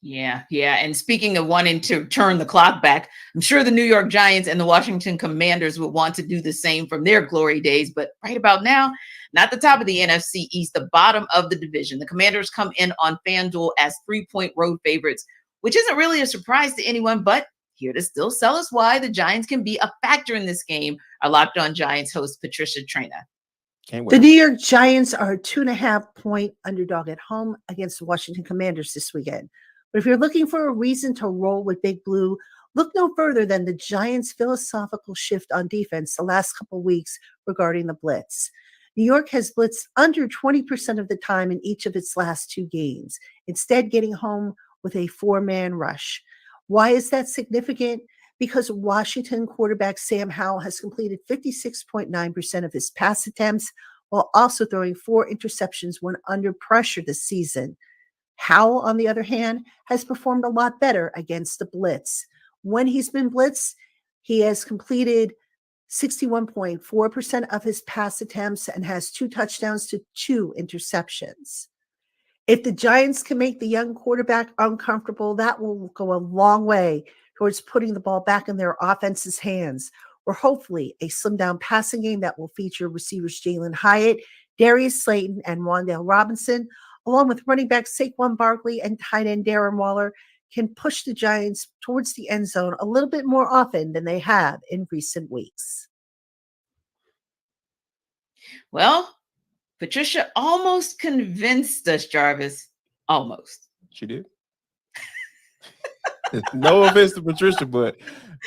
Yeah. And speaking of wanting to turn the clock back, I'm sure the New York Giants and the Washington Commanders would want to do the same from their glory days. But right about now, not the top of the NFC East, the bottom of the division. The Commanders come in on FanDuel as 3-point road favorites, which isn't really a surprise to anyone, but here to still sell us why the Giants can be a factor in this game, our Locked On Giants host, Patricia Traina. The New York Giants are a 2.5-point underdog at home against the Washington Commanders this weekend. But if you're looking for a reason to roll with Big Blue, look no further than the Giants' philosophical shift on defense the last couple of weeks regarding the blitz. New York has blitzed under 20% of the time in each of its last two games, instead getting home with a 4-man rush. Why is that significant? Because Washington quarterback Sam Howell has completed 56.9% of his pass attempts, while also throwing 4 interceptions when under pressure this season. Howell, on the other hand, has performed a lot better against the blitz. When he's been blitzed, he has completed 61.4% of his pass attempts and has 2 touchdowns to 2 interceptions. If the Giants can make the young quarterback uncomfortable, that will go a long way towards putting the ball back in their offense's hands, or hopefully a slimmed-down passing game that will feature receivers Jalen Hyatt, Darius Slayton, and Wan'Dale Robinson, along with running back Saquon Barkley and tight end Darren Waller, can push the Giants towards the end zone a little bit more often than they have in recent weeks. Well, Patricia almost convinced us, Jarvis. Almost. She did. No offense to Patricia, but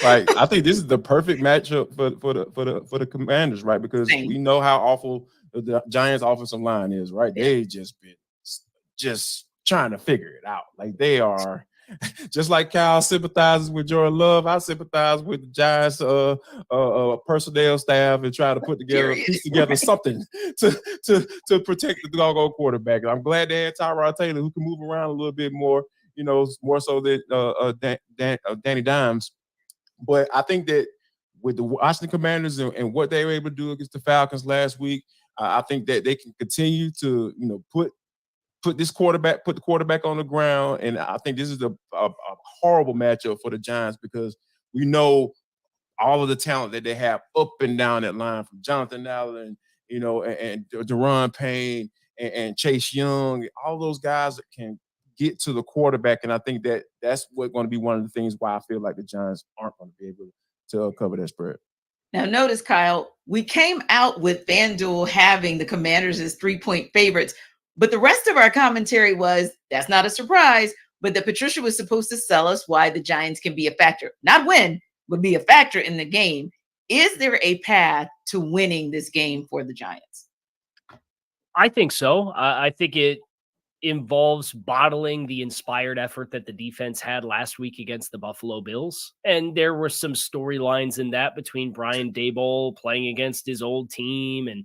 I think this is the perfect matchup for the Commanders, right? Because we know how awful the Giants' offensive line is, right? They just trying to figure it out. Like, they are just like Kyle sympathizes with Jordan Love. I sympathize with the Giants personnel staff and try to piece together something to protect the doggone quarterback. I'm glad they had Tyrod Taylor, who can move around a little bit more, more so than Danny Dimes. But I think that with the Washington Commanders and what they were able to do against the Falcons last week, I think that they can continue to, put put the quarterback on the ground. And I think this is a horrible matchup for the Giants because we know all of the talent that they have up and down that line from Jonathan Allen, and Deron Payne and Chase Young, all those guys that can get to the quarterback. And I think that's what's going to be one of the things why I feel like the Giants aren't going to be able to cover that spread. Now, notice, Kyle, we came out with FanDuel having the Commanders as 3-point favorites, but the rest of our commentary was that's not a surprise, but that Patricia was supposed to sell us why the Giants can be a factor, not win, but be a factor in the game. Is there a path to winning this game for the Giants? I think so. I think it involves bottling the inspired effort that the defense had last week against the Buffalo Bills. And there were some storylines in that between Brian Daboll playing against his old team and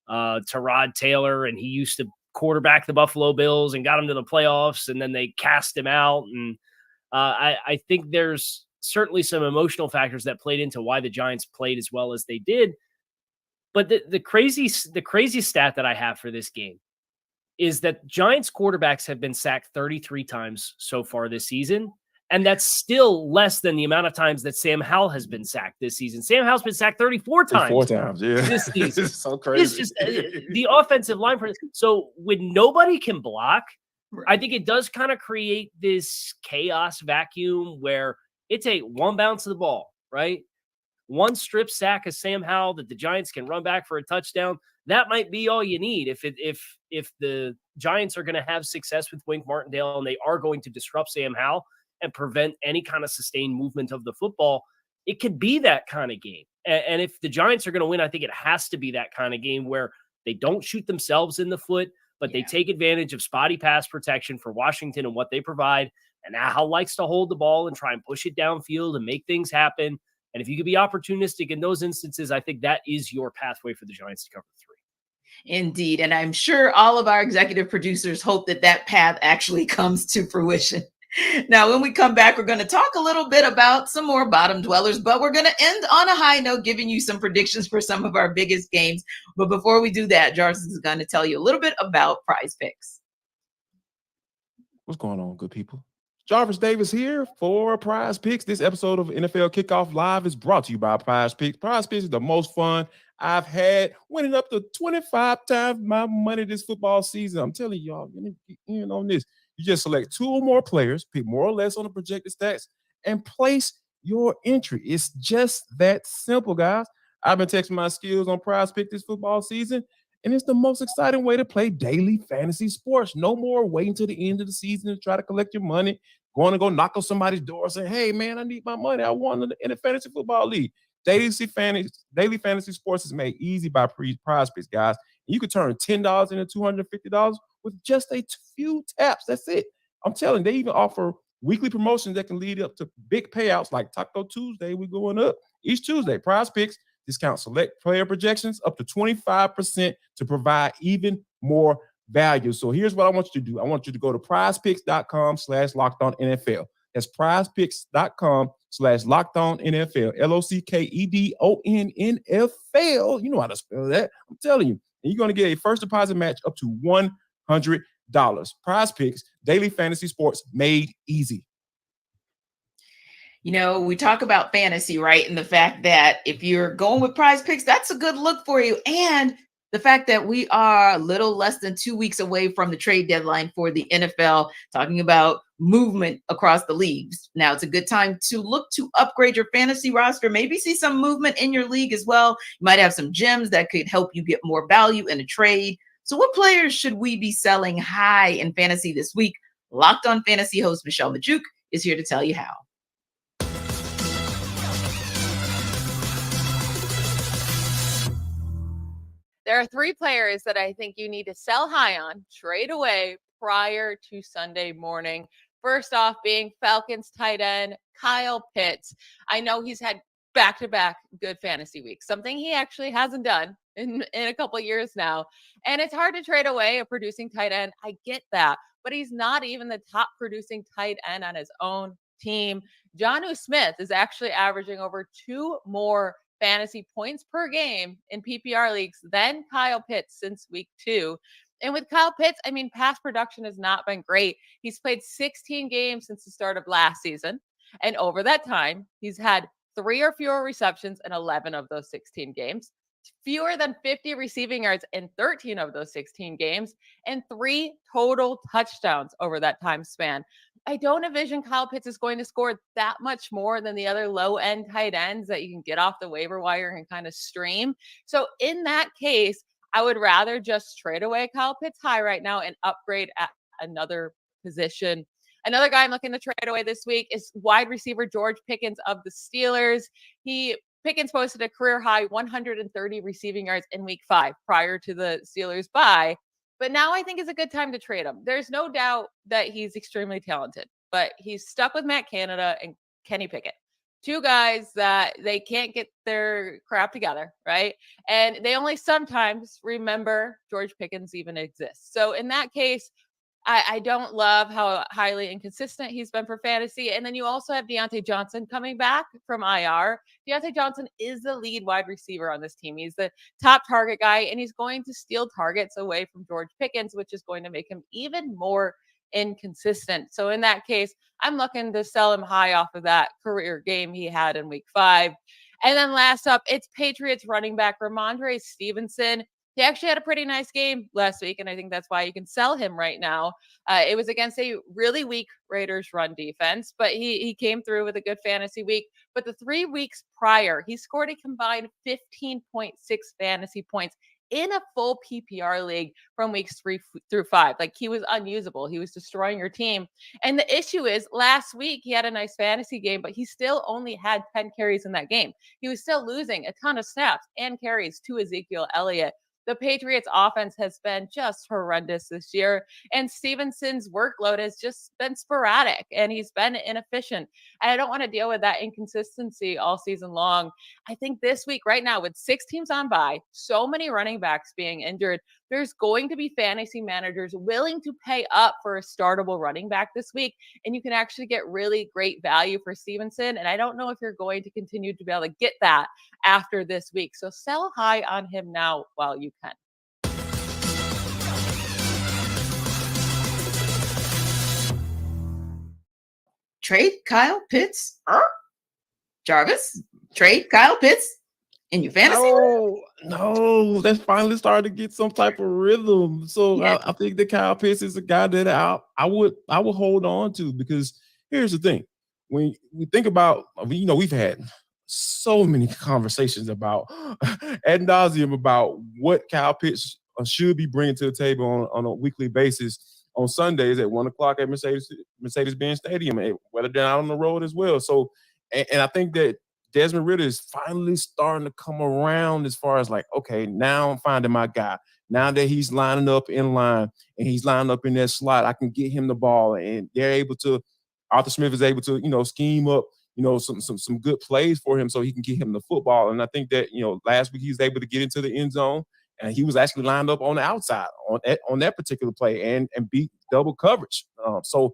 Tyrod Taylor, and he used to quarterback the Buffalo Bills and got them to the playoffs, and then they cast him out. And I think there's certainly some emotional factors that played into why the Giants played as well as they did. But the crazy stat that I have for this game is that Giants quarterbacks have been sacked 33 times so far this season. And that's still less than the amount of times that Sam Howell has been sacked this season. Sam Howell's been sacked 34 times. 4 times, yeah. This season. It's so crazy. It's just the offensive line. So when nobody can block, I think it does kind of create this chaos vacuum where it's a one bounce of the ball, right? One strip sack of Sam Howell that the Giants can run back for a touchdown. That might be all you need if the Giants are going to have success with Wink Martindale and they are going to disrupt Sam Howell and prevent any kind of sustained movement of the football. It could be that kind of game. And if the Giants are going to win, I think it has to be that kind of game where they don't shoot themselves in the foot, but they take advantage of spotty pass protection for Washington and what they provide. And Howell likes to hold the ball and try and push it downfield and make things happen. And if you could be opportunistic in those instances, I think that is your pathway for the Giants to cover 3. Indeed. And I'm sure all of our executive producers hope that path actually comes to fruition. Now, when we come back, we're going to talk a little bit about some more bottom dwellers, but we're going to end on a high note, giving you some predictions for some of our biggest games. But before we do that, Jarvis is going to tell you a little bit about Prize Picks. What's going on, good people? Jarvis Davis here for Prize Picks. This episode of NFL Kickoff Live is brought to you by Prize Picks. Prize Picks is the most fun I've had, winning up to 25 times my money this football season. I'm telling y'all, you need to get in on this. You just select 2 or more players, pick more or less on the projected stats, and place your entry. It's just that simple, guys. I've been testing my skills on Prize Pick this football season, and it's the most exciting way to play daily fantasy sports. No more waiting till the end of the season to try to collect your money, going to go knock on somebody's door saying, hey, man, I need my money. I won in a fantasy football league. Daily fantasy sports is made easy by Prize Picks, guys. You can turn $10 into $250 with just a few taps. That's it. I'm telling you, they even offer weekly promotions that can lead up to big payouts like Taco Tuesday. We're going up each Tuesday. Prize Picks discount select player projections up to 25% to provide even more value. So here's what I want you to do. I want you to go to prizepicks.com/lockedonnfl. That's prizepicks.com/lockedonnfl. LOCKEDONNFL. You know how to spell that. I'm telling you. And you're going to get a first deposit match up to $100. Prize Picks, daily fantasy sports made easy. You know, we talk about fantasy, right? And the fact that if you're going with Prize Picks, that's a good look for you. And the fact that we are a little less than 2 weeks away from the trade deadline for the NFL, talking about movement across the leagues. Now, it's a good time to look to upgrade your fantasy roster, maybe see some movement in your league as well. You might have some gems that could help you get more value in a trade. So what players should we be selling high in fantasy this week? Locked On Fantasy host Michelle Majuk is here to tell you how. There are 3 players that I think you need to sell high on, trade away prior to Sunday morning. First off, being Falcons tight end Kyle Pitts. I know he's had back-to-back good fantasy weeks, something he actually hasn't done in a couple of years now. And it's hard to trade away a producing tight end. I get that, but he's not even the top producing tight end on his own team. Jonnu Smith is actually averaging over 2 more fantasy points per game in PPR leagues than Kyle Pitts since week 2. And with Kyle Pitts, I mean, pass production has not been great. He's played 16 games since the start of last season. And over that time, he's had 3 or fewer receptions in 11 of those 16 games, fewer than 50 receiving yards in 13 of those 16 games, and 3 total touchdowns over that time span. I don't envision Kyle Pitts is going to score that much more than the other low-end tight ends that you can get off the waiver wire and kind of stream. So in that case, I would rather just trade away Kyle Pitts high right now and upgrade at another position. Another guy I'm looking to trade away this week is wide receiver George Pickens of the Steelers. Pickens posted a career high 130 receiving yards in week 5 prior to the Steelers bye. But now I think is a good time to trade him. There's no doubt that he's extremely talented, but he's stuck with Matt Canada and Kenny Pickett. 2 guys that they can't get their crap together, right? And they only sometimes remember George Pickens even exists. So in that case, I don't love how highly inconsistent he's been for fantasy. And then you also have Deontay Johnson coming back from IR. Deontay Johnson is the lead wide receiver on this team. He's the top target guy, and he's going to steal targets away from George Pickens, which is going to make him even more inconsistent. So in that case, I'm looking to sell him high off of that career game he had in week 5. And then last up, it's Patriots running back Ramondre Stevenson. He actually had a pretty nice game last week, and I think that's why you can sell him right now. It was against a really weak Raiders run defense, but he came through with a good fantasy week. But the 3 weeks prior, he scored a combined 15.6 fantasy points in a full PPR league from weeks 3 through 5. Like, he was unusable. He was destroying your team. And the issue is last week he had a nice fantasy game, but he still only had 10 carries in that game. He was still losing a ton of snaps and carries to Ezekiel Elliott. The Patriots offense has been just horrendous this year, and Stevenson's workload has just been sporadic, and he's been inefficient. And I don't want to deal with that inconsistency all season long. I think this week right now, with 6 teams on bye, so many running backs being injured, there's going to be fantasy managers willing to pay up for a startable running back this week, and you can actually get really great value for Stevenson. And I don't know if you're going to continue to be able to get that after this week. So sell high on him now while you can. Trade Kyle Pitts. Jarvis, trade Kyle Pitts in your fantasy. No, that's finally starting to get some type of rhythm. So Yeah. I think that Kyle Pitts is a guy that I would hold on to, because here's the thing: when we think about, we've had so many conversations about ad nauseum about what Kyle Pitts should be bringing to the table on a weekly basis on Sundays at 1:00 at Mercedes-Benz Stadium, whether they're out on the road as well. So, and I think that Desmond Ridder is finally starting to come around as far as like, okay, now I'm finding my guy. Now that he's lining up in line and he's lining up in that slot, I can get him the ball, and they're able to. Arthur Smith is able to, scheme up, some good plays for him so he can get him the football. And I think that, last week he was able to get into the end zone, and he was actually lined up on the outside on that particular play and beat double coverage. So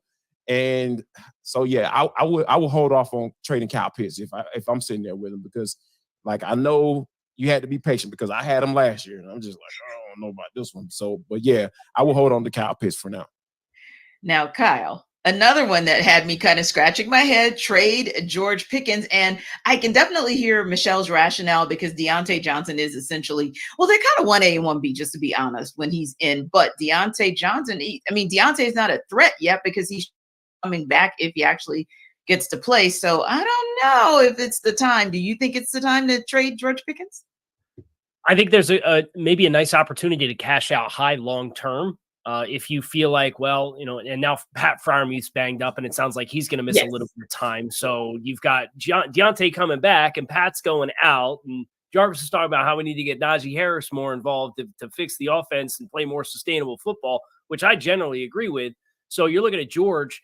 yeah, I would hold off on trading Kyle Pitts if I'm sitting there with him, because like I know you had to be patient because I had him last year and I'm just like, I don't know about this one. So, but yeah, I will hold on to Kyle Pitts for now. Now, Kyle, another one that had me kind of scratching my head, trade George Pickens. And I can definitely hear Michelle's rationale, because Deontay Johnson is essentially, well, they're kind of 1A and 1B, just to be honest, when he's in. But Deontay Johnson, Deontay's not a threat yet because he's coming back if he actually gets to play. So I don't know if it's the time. Do you think it's the time to trade George Pickens? I think there's maybe a nice opportunity to cash out high long term. If you feel like, well, and now Pat Freiermuth's banged up and it sounds like he's going to miss a little bit of time. So you've got Deontay coming back and Pat's going out, and Jarvis is talking about how we need to get Najee Harris more involved to fix the offense and play more sustainable football, which I generally agree with. So you're looking at George.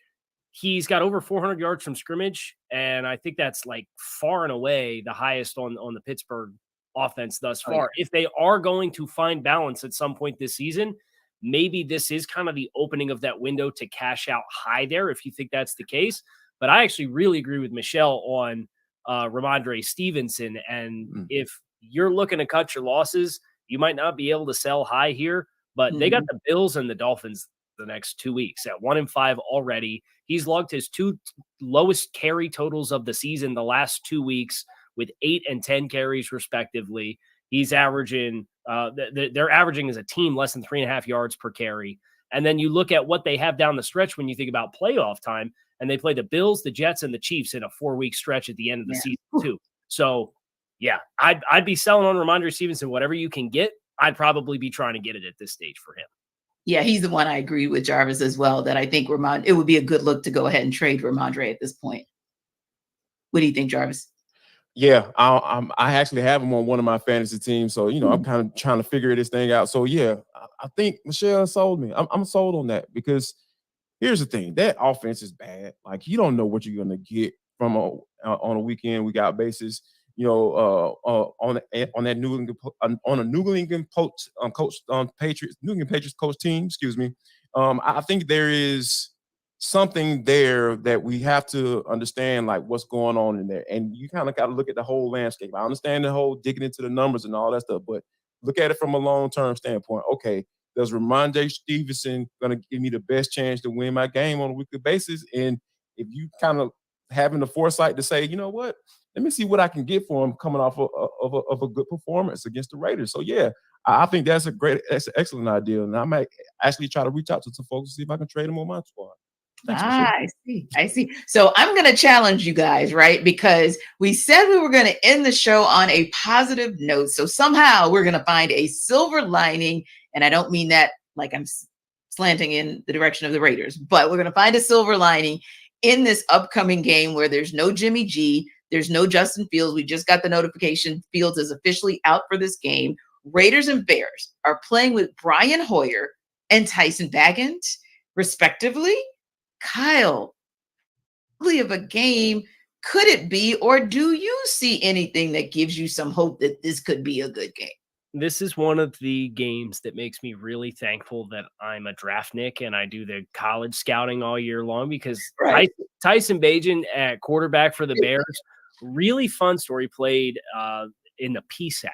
He's got over 400 yards from scrimmage, and I think that's like far and away the highest on the Pittsburgh offense thus far. Oh, yeah. If they are going to find balance at some point this season, maybe this is kind of the opening of that window to cash out high there, if you think that's the case. But I actually really agree with Michelle on Ramondre Stevenson. And if you're looking to cut your losses, you might not be able to sell high here. But they got the Bills and the Dolphins the next 2 weeks at 1-5 already. He's logged his 2 lowest carry totals of the season the last 2 weeks with 8 and 10 carries respectively. He's averaging they're averaging as a team less than 3.5 yards per carry. And then you look at what they have down the stretch when you think about playoff time, and they play the Bills, the Jets, and the Chiefs in a 4-week stretch at the end of the season too. So yeah, I'd be selling on Ramondre Stevenson whatever you can get. I'd probably be trying to get it at this stage for him. Yeah, he's the one I agree with Jarvis as well, that I think it would be a good look to go ahead and trade Ramondre at this point. What do you think, Jarvis? Yeah, I actually have him on one of my fantasy teams, so I'm kind of trying to figure this thing out. So yeah, I think Michelle sold me. I'm sold on that, because here's the thing: that offense is bad. Like, you don't know what you're gonna get from on a weekend week-out basis. On that New England Patriots coach team. Excuse me. I think there is something there that we have to understand, like what's going on in there, and you kind of got to look at the whole landscape. I understand the whole digging into the numbers and all that stuff, but look at it from a long-term standpoint. Okay, does Ramondre Stevenson going to give me the best chance to win my game on a weekly basis? And if you kind of having the foresight to say, you know what, let me see what I can get for him coming off of a good performance against the Raiders. So yeah, I think that's an excellent idea, and I might actually try to reach out to some folks to see if I can trade him on my squad. Thanks, I see. So I'm going to challenge you guys, right? Because we said we were going to end the show on a positive note. So somehow we're going to find a silver lining. And I don't mean that like I'm slanting in the direction of the Raiders, but we're going to find a silver lining in this upcoming game where there's no Jimmy G, there's no Justin Fields. We just got the notification Fields is officially out for this game. Raiders and Bears are playing with Brian Hoyer and Tyson Bagent, respectively. Kyle, of a game could it be, or do you see anything that gives you some hope that this could be a good game? This is one of the games that makes me really thankful that I'm a draftnik and I do the college scouting all year long, because Tyson Bagent at quarterback for the Bears, really fun story, played in the PSAC.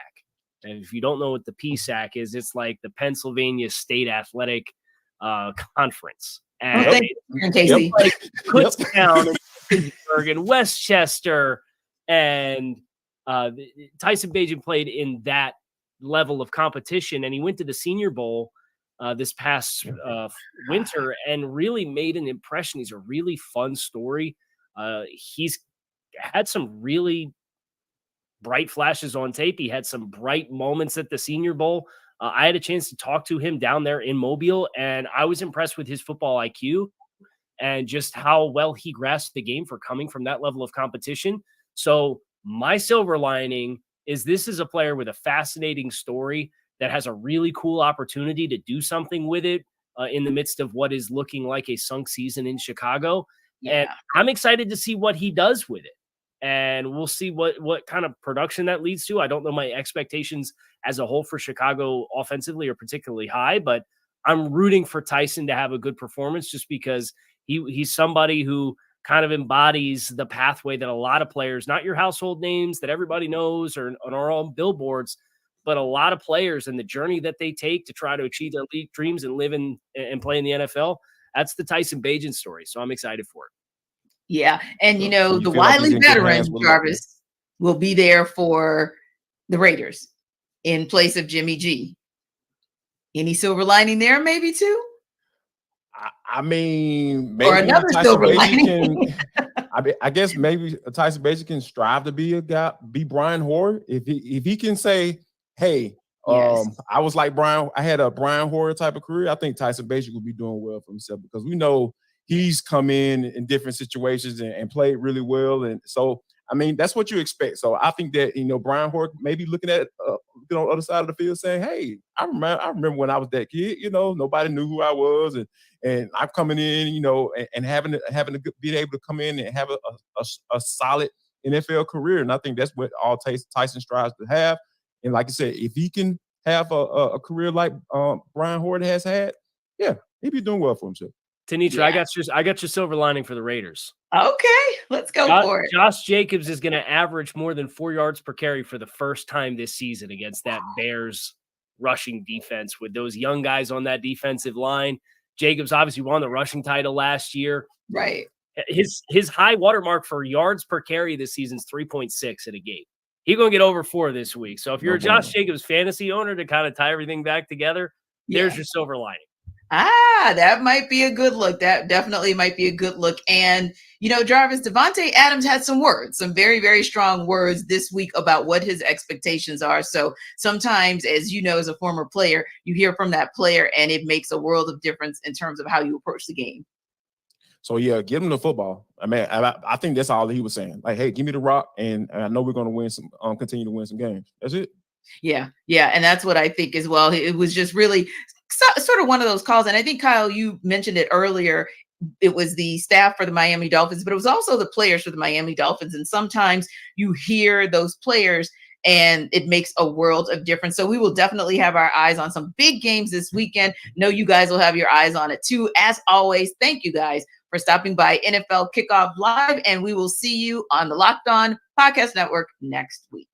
And if you don't know what the PSAC is, it's like the Pennsylvania State Athletic Conference. And Casey. Like Kutztown and Pittsburgh and Westchester, and Tyson Bagent played in that level of competition, and he went to the Senior Bowl this past winter and really made an impression. He's a really fun story. He's had some really bright flashes on tape. He had some bright moments at the Senior Bowl. I had a chance to talk to him down there in Mobile, and I was impressed with his football IQ and just how well he grasped the game for coming from that level of competition. So my silver lining is this is a player with a fascinating story that has a really cool opportunity to do something with it in the midst of what is looking like a sunk season in Chicago. Yeah. And I'm excited to see what he does with it. And we'll see what kind of production that leads to. I don't know, my expectations as a whole for Chicago offensively are particularly high, but I'm rooting for Tyson to have a good performance just because he's somebody who kind of embodies the pathway that a lot of players, not your household names that everybody knows or on our own billboards, but a lot of players and the journey that they take to try to achieve their league dreams and live in and play in the NFL. That's the Tyson Bagent story. So I'm excited for it. Yeah. And, the wily veteran, Jarvis, will be there for the Raiders in place of Jimmy G. Any silver lining there, maybe too? I mean, maybe or another silver lining. I guess maybe Tyson Bagent can strive to be a guy, be Brian Hoyer. If he can say, hey, I was like Brian, I had a Brian Hoyer type of career, I think Tyson Bagent will be doing well for himself, because we know he's come in different situations and played really well. And so, I mean, that's what you expect. So I think that, Brian Hoyer may be looking at on the other side of the field saying, hey, I remember when I was that kid, nobody knew who I was. And I'm coming in, and having to be able to come in and have a solid NFL career. And I think that's what all Tyson strives to have. And like I said, if he can have a career like Brian Hoyer has had, yeah, he'd be doing well for himself. Tanitra, I got your silver lining for the Raiders. Okay, let's go for it. Josh Jacobs is going to average more than 4 yards per carry for the first time this season against that Bears rushing defense with those young guys on that defensive line. Jacobs obviously won the rushing title last year. Right. His high watermark for yards per carry this season is 3.6 in a game. He's going to get over 4 this week. So if you're a Josh Jacobs fantasy owner, to kind of tie everything back together, there's your silver lining. That might be a good look. That definitely might be a good look. And, Jarvis, Devontae Adams had some words, some very, very strong words this week about what his expectations are. So sometimes, as you know, as a former player, you hear from that player and it makes a world of difference in terms of how you approach the game. So, yeah, give him the football. I mean, I think that's all he was saying. Like, hey, give me the rock, and I know we're going to win some, continue to win some games. That's it. Yeah. And that's what I think as well. It was just really sort of one of those calls. And I think, Kyle, you mentioned it earlier. It was the staff for the Miami Dolphins, but it was also the players for the Miami Dolphins. And sometimes you hear those players and it makes a world of difference. So we will definitely have our eyes on some big games this weekend. Know you guys will have your eyes on it too. As always, thank you guys for stopping by NFL Kickoff Live, and we will see you on the Locked On Podcast Network next week.